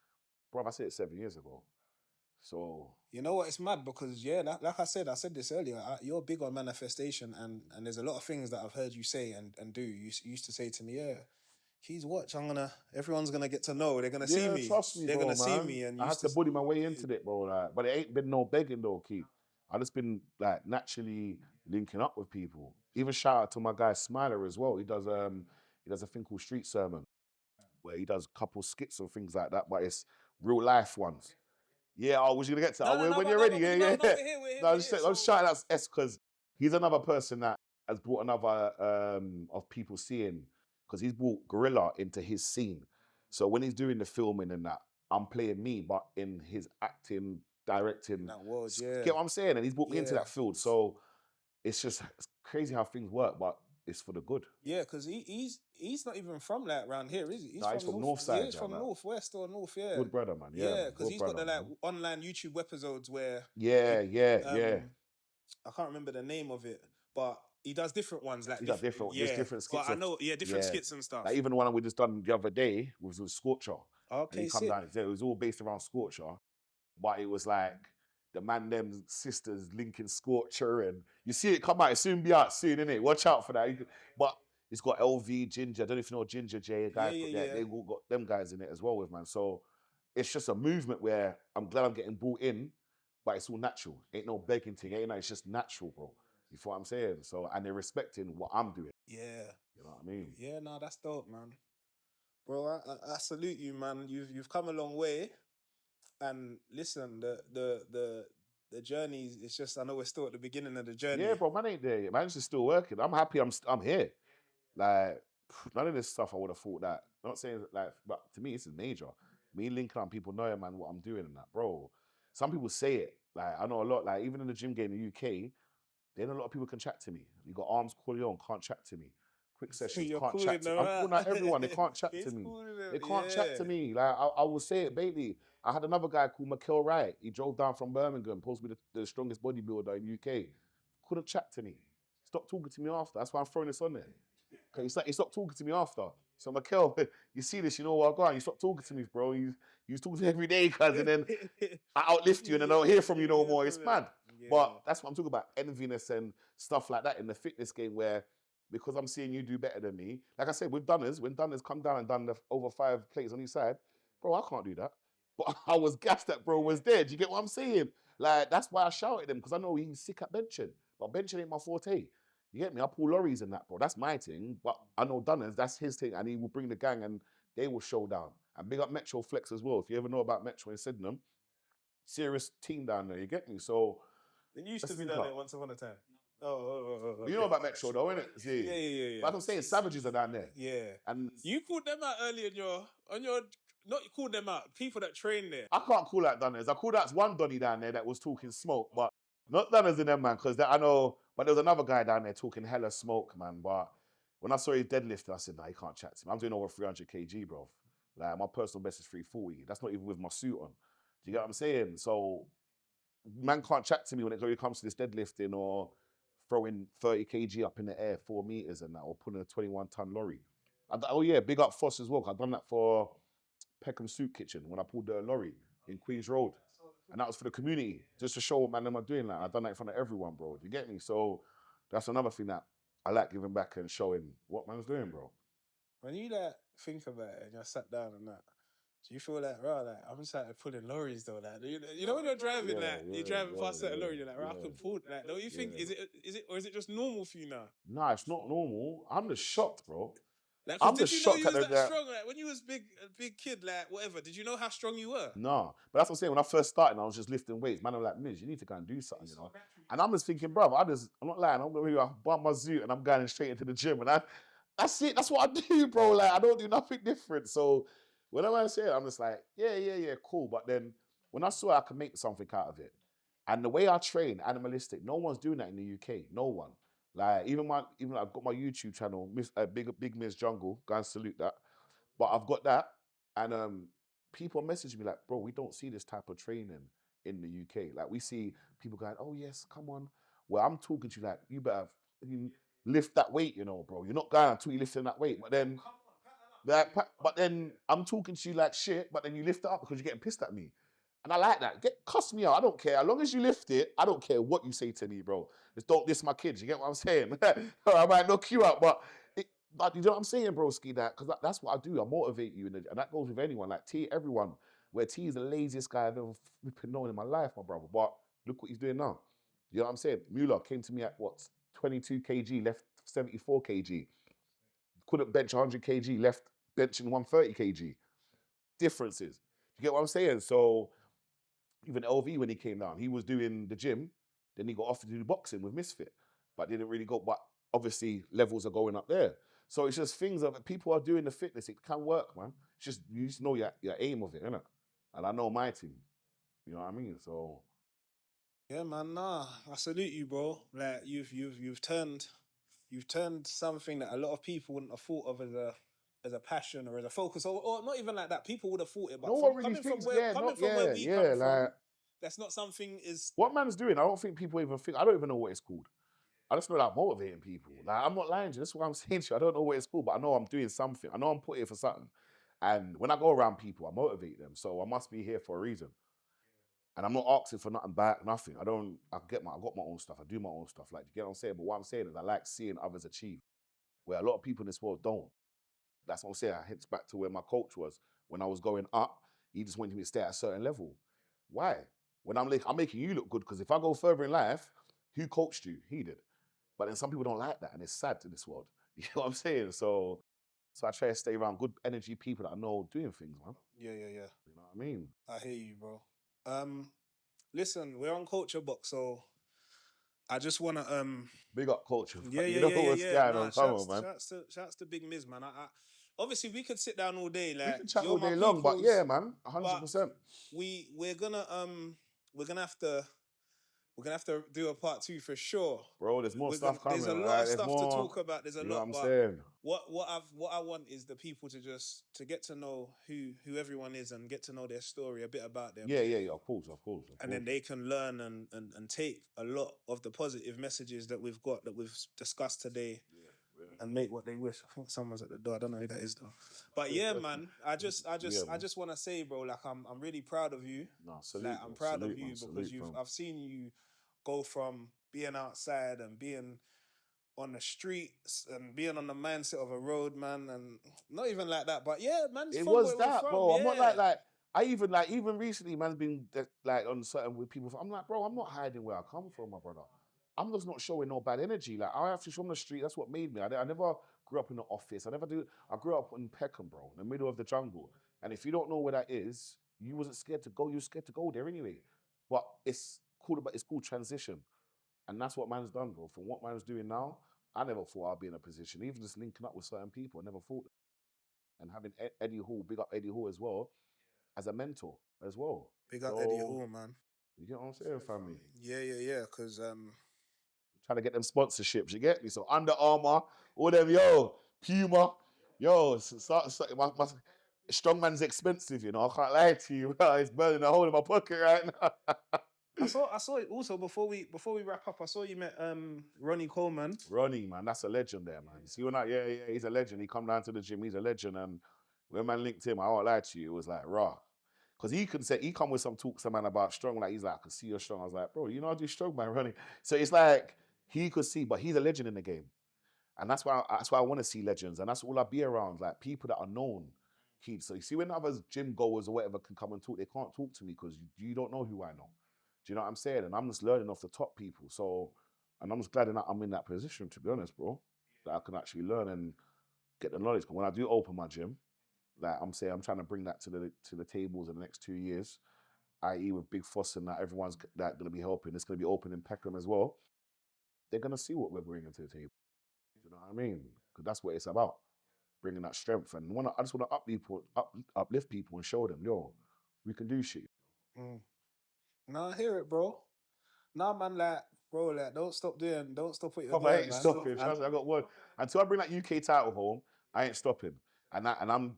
Bro, I said it 7 years ago. So you know what? It's mad because like I said this earlier. You're big on manifestation, and there's a lot of things that I've heard you say and do. You used to say to me, Keys, watch. Everyone's gonna get to know. They're gonna see me. Trust me, They're bro, gonna man. see me. And I had to bully my way into it, bro. Like, but it ain't been no begging though, Keith. I just been like naturally linking up with people. Even shout out to my guy Smila as well. He does a thing called Street Sermon, where he does a couple skits and things like that, but it's real life ones. Yeah, I was gonna get to when you're ready. We're here. No, I'm just shouting out S because he's another person that has brought another of people seeing, because he's brought Gorilla into his scene. So when he's doing the filming and that, I'm playing me, but in his acting, directing. That world, Get what I'm saying? And he's brought me into that field. So it's crazy how things work, but it's for the good. Yeah, because he's not even from like around here, is he? He's from north side. Yeah, he's from northwest or north. Yeah, good brother, man. Yeah, because he's got the like online YouTube episodes where. Yeah. I can't remember the name of it, but he does different ones. Like there's different skits. But I know, different skits and stuff. Like even the one we just done the other day was with Scorcher. Okay, and he come down. It was all based around Scorcher, but it was like the man them sisters linking Scorcher, and you see it come out. It soon be out soon, innit? Watch out for that. But it's got LV, Ginger. I don't know if you know GingaJay, a guy. They all got them guys in it as well with man. So it's just a movement where I'm glad I'm getting brought in, but it's all natural. Ain't no begging thing. It's just natural, bro. You feel what I'm saying? So, and they're respecting what I'm doing. Yeah. You know what I mean? Yeah, no, that's dope, man. Bro, I salute you, man. You've come a long way. And listen, the journey is just, I know we're still at the beginning of the journey. Yeah, bro, man ain't there yet. Man's just still working. I'm happy I'm here. Like, none of this stuff I would have thought that. I'm not saying like, but to me, this is major. Me linking up, people know, man, what I'm doing and that, bro. Some people say it. Like, I know a lot, like, even in the gym game in the UK, then a lot of people can chat to me. You got Arms Corleone, can't chat to me. Quick sessions, can't chat to me. I'm calling out everyone, they can't chat to me. They can't chat to me. Like, I will say it, baby. I had another guy called Mikel Wright. He drove down from Birmingham, supposed to be the strongest bodybuilder in the UK. Couldn't chat to me. Stopped talking to me after. That's why I'm throwing this on there. Because he stopped talking to me after. So Mikel, you see this, you know what I got? You stopped talking to me, bro. You talk to me every day, cuz, and then I outlift you and I don't hear from you no more. It's mad. Yeah. But that's what I'm talking about, enviness and stuff like that in the fitness game where, because I'm seeing you do better than me, like I said, with Dunners, when Dunners come down and done the over 5 plates on each side, bro, I can't do that. But I was gassed that bro was there. Do you get what I'm saying? Like, that's why I shouted him, because I know he's sick at benching. But benching ain't my forte. You get me? I pull lorries and that, bro. That's my thing. But I know Dunners, that's his thing. And he will bring the gang and they will show down. And big up Metro Flex as well. If you ever know about Metro in Sydenham, serious team down there. You get me? So it used to be down there once upon a time. Oh. You know about Metro though, innit? Yeah. But I'm saying savages are down there. Yeah. And you called them out earlier on your not you called them out, people that train there. I can't call out Dunners. I called out one Donny down there that was talking smoke, but not Dunners in them, man, because I know, but there was another guy down there talking hella smoke, man. But when I saw his deadlift, I said, nah, he can't chat to me. I'm doing over 300 kg, bro. Like, my personal best is 340. That's not even with my suit on. Do you get what I'm saying? So, man can't chat to me when it comes to this deadlifting or throwing 30 kg up in the air, 4 meters and that, or putting a 21-ton lorry. Big up Foss as well. I've done that for Peckham Soup Kitchen when I pulled the lorry in Queen's Road. And that was for the community, just to show what man am I doing that. I've done that in front of everyone, bro. Do you get me? So that's another thing that I like giving back and showing what man's doing, bro. When you think about it and you're sat down and that, do you feel like, I'm just pulling lorries though, like, you know when you're driving, you're driving past a lorry, you're like, I can pull, like, don't you think, is it, or is it just normal for you now? Nah, it's not normal. I'm just shocked, bro. Like, I'm just shocked you was that strong. Like, when you was a big kid, like whatever, did you know how strong you were? Nah, but that's what I'm saying. When I first started, I was just lifting weights. Man, I'm like, Miz, you need to go and do something, you know. And I'm just thinking, bro, I'm not lying. I'm gonna bump my zoot and I'm going straight into the gym. And That's it. That's what I do, bro. Like, I don't do nothing different. So whenever I say it, I'm just like, yeah, cool. But then when I saw I could make something out of it, and the way I train, animalistic, no one's doing that in the UK. No one. Like, even I've got my YouTube channel, Big Miss Jungle. Go and salute that. But I've got that, and people message me like, bro, we don't see this type of training in the UK. Like, we see people going, oh yes, come on. Well, I'm talking to you like, you better lift that weight, bro. You're not going until you lifting that weight. But then, I'm talking to you like shit. But then you lift it up because you're getting pissed at me, and I like that. Cuss me out. I don't care. As long as you lift it, I don't care what you say to me, bro. Just don't diss my kids. You get what I'm saying? I might knock you out, but. But you know what I'm saying, broski? Because that's what I do. I motivate you, and that goes with anyone. Like T, everyone. Where T is the laziest guy I've ever flipping known in my life, my brother. But look what he's doing now. You know what I'm saying? Mueller came to me at what 22 kg, left 74 kg. Couldn't bench 100 kg, left benching 130 kg. Differences. You get what I'm saying? So even LV when he came down, he was doing the gym. Then he got offered to do boxing with Misfit, but didn't really go. But obviously levels are going up there. So it's just things that people are doing the fitness. It can work, man. It's just you just know your aim of it, innit? And I know my team. You know what I mean? So Yeah, man. Nah, I salute you, bro. Like you've turned something that a lot of people wouldn't have thought of as a passion or as a focus, or not even like that. People would have thought it, no but one really thinks, coming from where we come from, like that's not something is. what man's doing. I don't think people even think. I don't even know what it's called. I just know that I'm motivating people. Like, I'm not lying to you. That's what I'm saying to you. I don't know what it's called, but I know I'm doing something. I know I'm put here for something. And when I go around people, I motivate them. So I must be here for a reason. And I'm not asking for nothing back, nothing. I got my own stuff. I do my own stuff. Like, you get what I'm saying? But what I'm saying is I like seeing others achieve, where a lot of people in this world don't. That's what I'm saying. I hints back to where my coach was. When I was going up, he just wanted me to stay at a certain level. Why? When I'm making you look good, because if I go further in life, who coached you? He did. But then some people don't like that, and it's sad in this world. You know what I'm saying? So I try to stay around good energy people that I know doing things, man. Yeah. You know what I mean? I hear you, bro. Listen, we're on Culture Box, so I just wanna Big up culture. yeah, You know what's going Nah, on. Come on, man. shouts to Big Miz, man. Obviously we could sit down all day, We like can chat you're all my day long, but yeah, people's, man, but 100%. we're gonna we're gonna have to do a part two for sure. Bro, there's more stuff There's coming, a all lot right? of There's stuff to more, talk about. There's a you know what lot, I'm but saying? what I want is the people to get to know who everyone is and get to know their story, a bit about them. Yeah, of course. And then they can learn and take a lot of the positive messages that we've discussed today and make what they wish. I think someone's at the door. I don't know who that is though. But yeah, man, I just want to say, bro, like I'm really proud of you. No, salute, Like bro. I'm proud Salute, of you man. because Salute, fam. I've seen you go from being outside and being on the streets and being on the mindset of a road man, and not even like that, but yeah, man's It from was where we're that, from. bro. I'm not Yeah, even recently, man's been like on certain with people. I'm like, bro, I'm not hiding where I come from, my brother. I'm just not showing no bad energy. Like, I actually from the street. That's what made me. I never grew up in the office. I grew up in Peckham, bro, in the middle of the jungle. And if you don't know where that is, you wasn't scared to go. You were scared to go there anyway. But it's called transition, and that's what man's done, bro. From what man's doing now, I never thought I'd be in a position, even just linking up with certain people. I never thought, and having Eddie Hall, big up Eddie Hall as well, as a mentor as well. big up Eddie So Hall, man. you get what I'm saying, family? Yeah, because Trying to get them sponsorships, you get me? So Under Armour, all them, Puma, my Strongman's expensive, I can't lie to you. It's burning a hole in my pocket right now. I saw it also before we wrap up. I saw you met Ronnie Coleman. Ronnie, man, that's a legend there, man. See when he's a legend. He come down to the gym, he's a legend. And when man linked him, I won't lie to you, it was like raw. Because he come with some talks, man, about strong. Like, he's like, I can see you're strong. I was like, bro, I do strong, man, Ronnie. So it's like, he could see, but he's a legend in the game. And that's why I want to see legends. And that's all I be around, like people that are known. Keith. So you see when other gym goers or whatever can come and talk, they can't talk to me because you don't know who I know. Do you know what I'm saying? And I'm just learning off the top people. So, and I'm just glad that I'm in that position, to be honest, bro. That I can actually learn and get the knowledge. When I do open my gym, like I'm saying, I'm trying to bring that to the tables in the next 2 years, i.e. with Big Foss and that everyone's that going to be helping. It's going to be open in Peckham as well. They're going to see what we're bringing to the table. Do you know what I mean? because that's what it's about, bringing that strength. And I just want to uplift people and show them, yo, we can do shit. No, I hear it, bro. Nah, man, like, bro, like, don't stop what you're I doing, ain't man. stopping. Trust me, I got one. Until I bring that UK title home, I ain't stopping. And I'm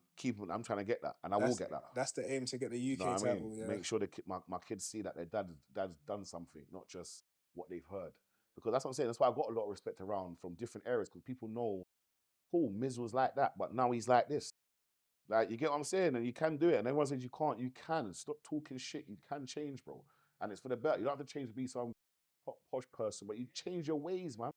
trying to get that, and I will get that. That's the aim, to get the UK You know what title. I mean? Yeah. Make sure my kids see that their dad's done something, not just what they've heard. Because that's what I'm saying. That's why I've got a lot of respect around from different areas, because people know, cool, Miz was like that, but now he's like this. Like, you get what I'm saying? And you can do it. And everyone says you can't. You can. Stop talking shit. You can change, bro. And it's for the better. You don't have to change to be some posh person, but you change your ways, man.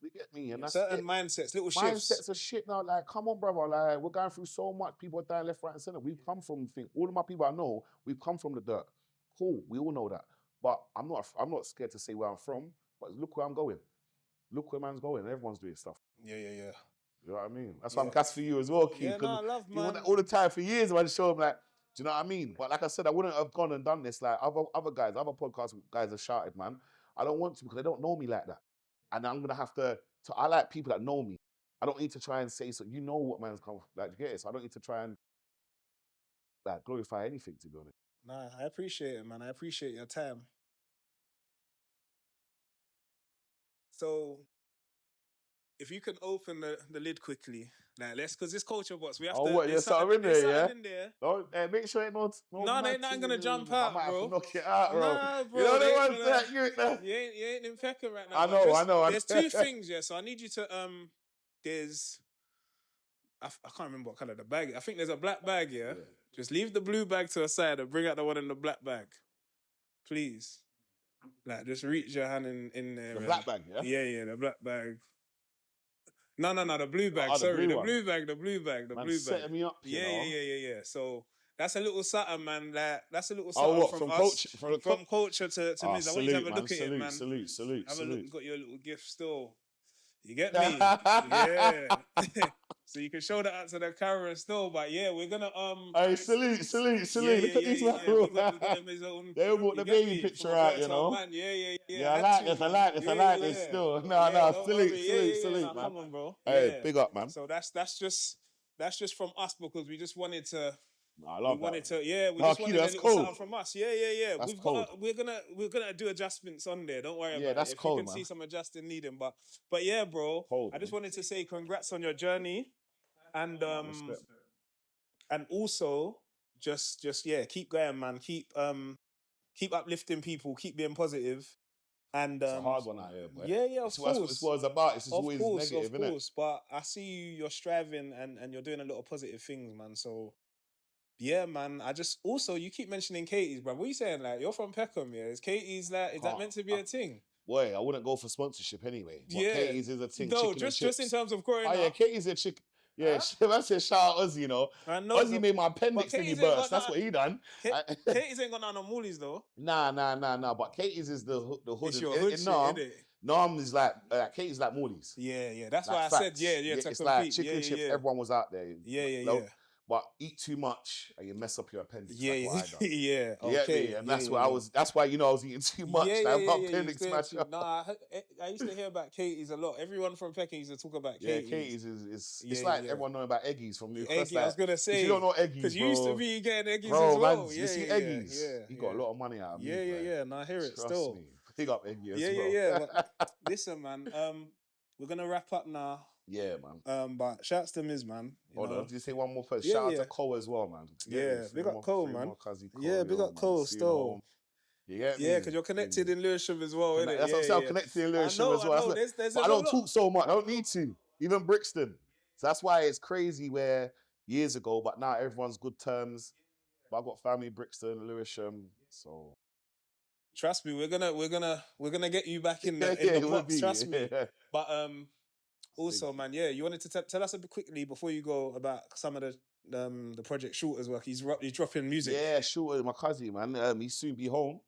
You get me? And that's certain it. mindsets, little shifts. Mindsets are shit now. Like, come on, brother. Like, we're going through so much. People are dying left, right, and center. We've come from all of my people I know. We've come from the dirt. Cool. We all know that. But I'm not scared to say where I'm from. But look where I'm going. Look where man's going. Everyone's doing stuff. Yeah. You know what I mean? That's why I'm gassed for you as well, Keith. Yeah, no, I love, man. All the time for years, I just show him, like, do you know what I mean? But like I said, I wouldn't have gone and done this. Like other guys, other podcast guys have shouted, man. I don't want to, because they don't know me like that. And I'm gonna have to I like people that know me. I don't need to try and say so. You know what man's come, like, you get it? So I don't need to try and like glorify anything, to be honest. Nah, I appreciate it, man. I appreciate your time. So, if you can open the lid quickly, like, because this Culture Box, we have to. Oh, what? There's something in there, yeah? In there. Don't, make sure it not. No, they ain't gonna jump out, bro. I might have to knock it out, bro. Nah, bro. You know the ones that you ain't in Peckham right now. I know. There's two things, yeah. So I need you to there's. I can't remember what colour the bag is. I think there's a black bag, yeah? Just leave the blue bag to a side and bring out the one in the black bag. Please. Like, just reach your hand in there. The black bag, yeah? Yeah, the black bag. No, the blue bag. Sorry, the blue bag. Man, setting me up, yeah. So that's a little something, man. Like, that's a little something from us. From Culture to Miz. I want you to have a look at it, man. Salute. Have a look. Got your little gift still. You get me? Yeah. So you can show that out to the camera still, but yeah, we're gonna Hey, salute. Look at these man, bro. They all brought the baby picture out, you know. Man. Yeah, I like this still. No, salute, man. Come on, bro. Hey, big up, man. So that's just from us, because we just wanted to. I love that. We just wanted a little something from us. Yeah. That's cold. We're gonna do adjustments on there. Don't worry about it. Yeah, that's cold, you can see some adjusting needing, but yeah, bro. Cold, I just wanted to say congrats on your journey, and also just keep going, man. Keep uplifting people. Keep being positive. And it's a hard one out here, boy. Yeah, of course. That's what it's about. It's always negative, of course. But I see you're striving and you're doing a lot of positive things, man. So. Yeah, man. You keep mentioning Katie's, bro. What are you saying? Like, you're from Peckham, yeah? Is Katie's is that meant to be a thing? Boy, I wouldn't go for sponsorship anyway. But yeah. Katie's is a thing. No, just in terms of growing up. Oh, yeah, Katie's a chick. Yeah, I said shout out Ozzy, you know. I know. Ozzy made my appendix thingy burst. That's what he done. Katie's ain't got none on Moolies, though. Nah. But Katie's is the hood. It's your hood shit, isn't it? Nam is like Katie's like Moolies. Yeah. That's why I said, yeah. It's like chicken chips. Everyone was out there. Yeah. But eat too much and you mess up your appendix. Yeah. Okay. And that's why I was. That's why I was eating too much. My appendix smashed up. Nah, I used to hear about Katie's a lot. Everyone from Peckham used to talk about Katie's. Yeah, Katie's is it's like everyone knowing about Eggies from Newcastle. Eggie, I was gonna say, if you don't know Eggies, because you used to be getting Eggies bro, as well. Man, you see Eggies. He got a lot of money out of me. Yeah. And I hear it Trust still. Me. Pick up Eggie as well. Yeah. But listen, man. We're gonna wrap up now. Yeah, man. But shouts to Miz, man. Hold on, did you say one more person? Shout out to Cole as well, man. Big up Cole, man. Big up Cole still. Yeah, because you're connected in Lewisham as well, innit? That's what I'm saying, I'm connected in Lewisham as well. I don't talk so much. I don't need to. Even Brixton. So that's why it's crazy where years ago, but now everyone's good terms. But I've got family Brixton, Lewisham, so... Trust me, we're gonna get you back in the box. Trust me. But also, man, you wanted to tell us a bit quickly before you go about some of the project Shorter's work. He's dropping music. Yeah, Shorter, my cousin, man. He's soon be home.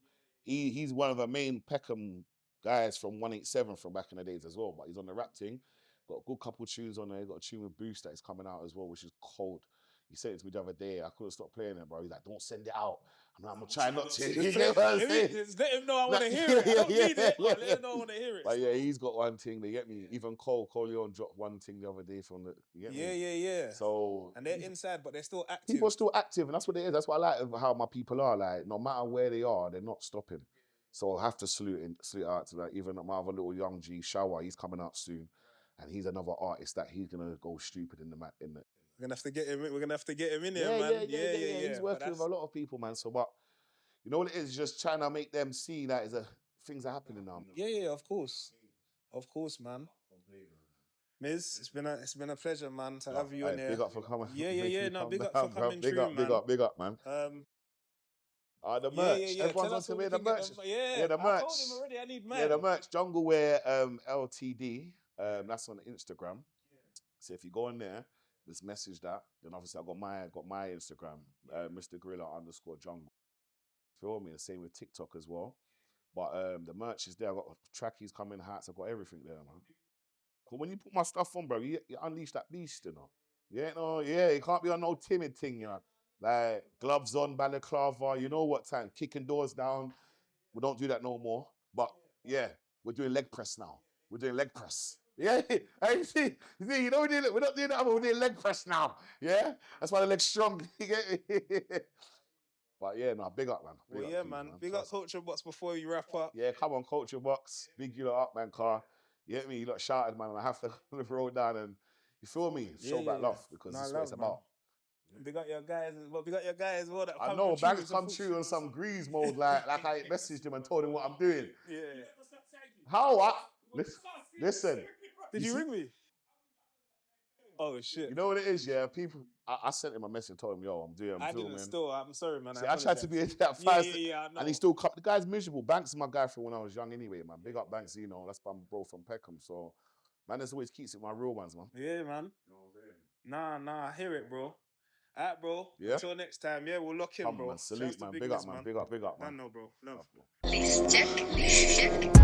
He's one of the main Peckham guys from 187 from back in the days as well. But he's on the rap thing. Got a good couple tunes on there. Got a tune with Boost that is coming out as well, which is cold. He said it to me the other day. I couldn't stop playing it, bro. He's like, don't send it out. I'm like, I'm trying not to. You get what I'm saying? Let him know I want to hear it. I don't need it, but let him know I want to hear it. But yeah, he's got one thing. They get me. Even Cole Leon dropped one thing the other day from the. You get me? Yeah. So and they're inside, but they're still active. People are still active, and that's what it is. That's what I like how my people are. Like, no matter where they are, they're not stopping. So I have to salute out to that. Even my other little young G, Shawa, he's coming out soon, and he's another artist that he's gonna go stupid in the mat. We're gonna have to get him. We're gonna have to get him in here, man. Yeah. He's working with a lot of people, man. So, but you know what it is? Just trying to make them see that things are happening now. Yeah. Of course, man. Miz, it's been a pleasure, man, to have you in here. Big up for coming. Yeah. No, big up for coming through, man. Big up, man. The merch. Yeah. Everyone's on to me. The merch. The merch. I told him already. I need merch. Yeah, the merch. Jungle Wear Ltd. That's on Instagram. So if you go in there, just message that. Then obviously I got my Instagram, Mr. Gorilla_Jungle. Feel me? The same with TikTok as well. But the merch is there. I got trackies coming, hats. I got everything there, man. Cause when you put my stuff on, bro, you unleash that beast, you know. You can't be on no timid thing, you know. Like gloves on, balaclava, you know what time, kicking doors down. We don't do that no more. But yeah, we're doing leg press now. We're doing leg press. Yeah, you see, you know we're not doing that, but we're doing leg press now. Yeah, that's why the leg's strong. You get me? But yeah, no, big up, man. Big up, man. Big up Culture Box before you wrap up. Yeah, come on, Culture Box. Big you lot up, man, car. You get me? You lot shouted, man, and I have to roll down and, you feel me? Show back love, because that's what it's about. Big up your guys, well, that I know, Banks come true on some grease mode, like I messaged him and told him what I'm doing. Yeah. How? What? Listen. Did you ring me? Oh, shit. You know what it is, yeah? People, I sent him a message and told him, yo, I'm filming. I'm sorry, man. See, I tried to be that fast. Yeah, I know. And he still, the guy's miserable. Banks is my guy from when I was young anyway, man. Big up Banks, you know, that's my bro from Peckham. So, man, this always keeps it my real ones, man. Yeah, man. Nah, I hear it, bro. All right, bro. Yeah? Until next time, yeah, we'll lock in, bro. Salute, man. Big up, man. Big up, man. I know, bro. Love. List check.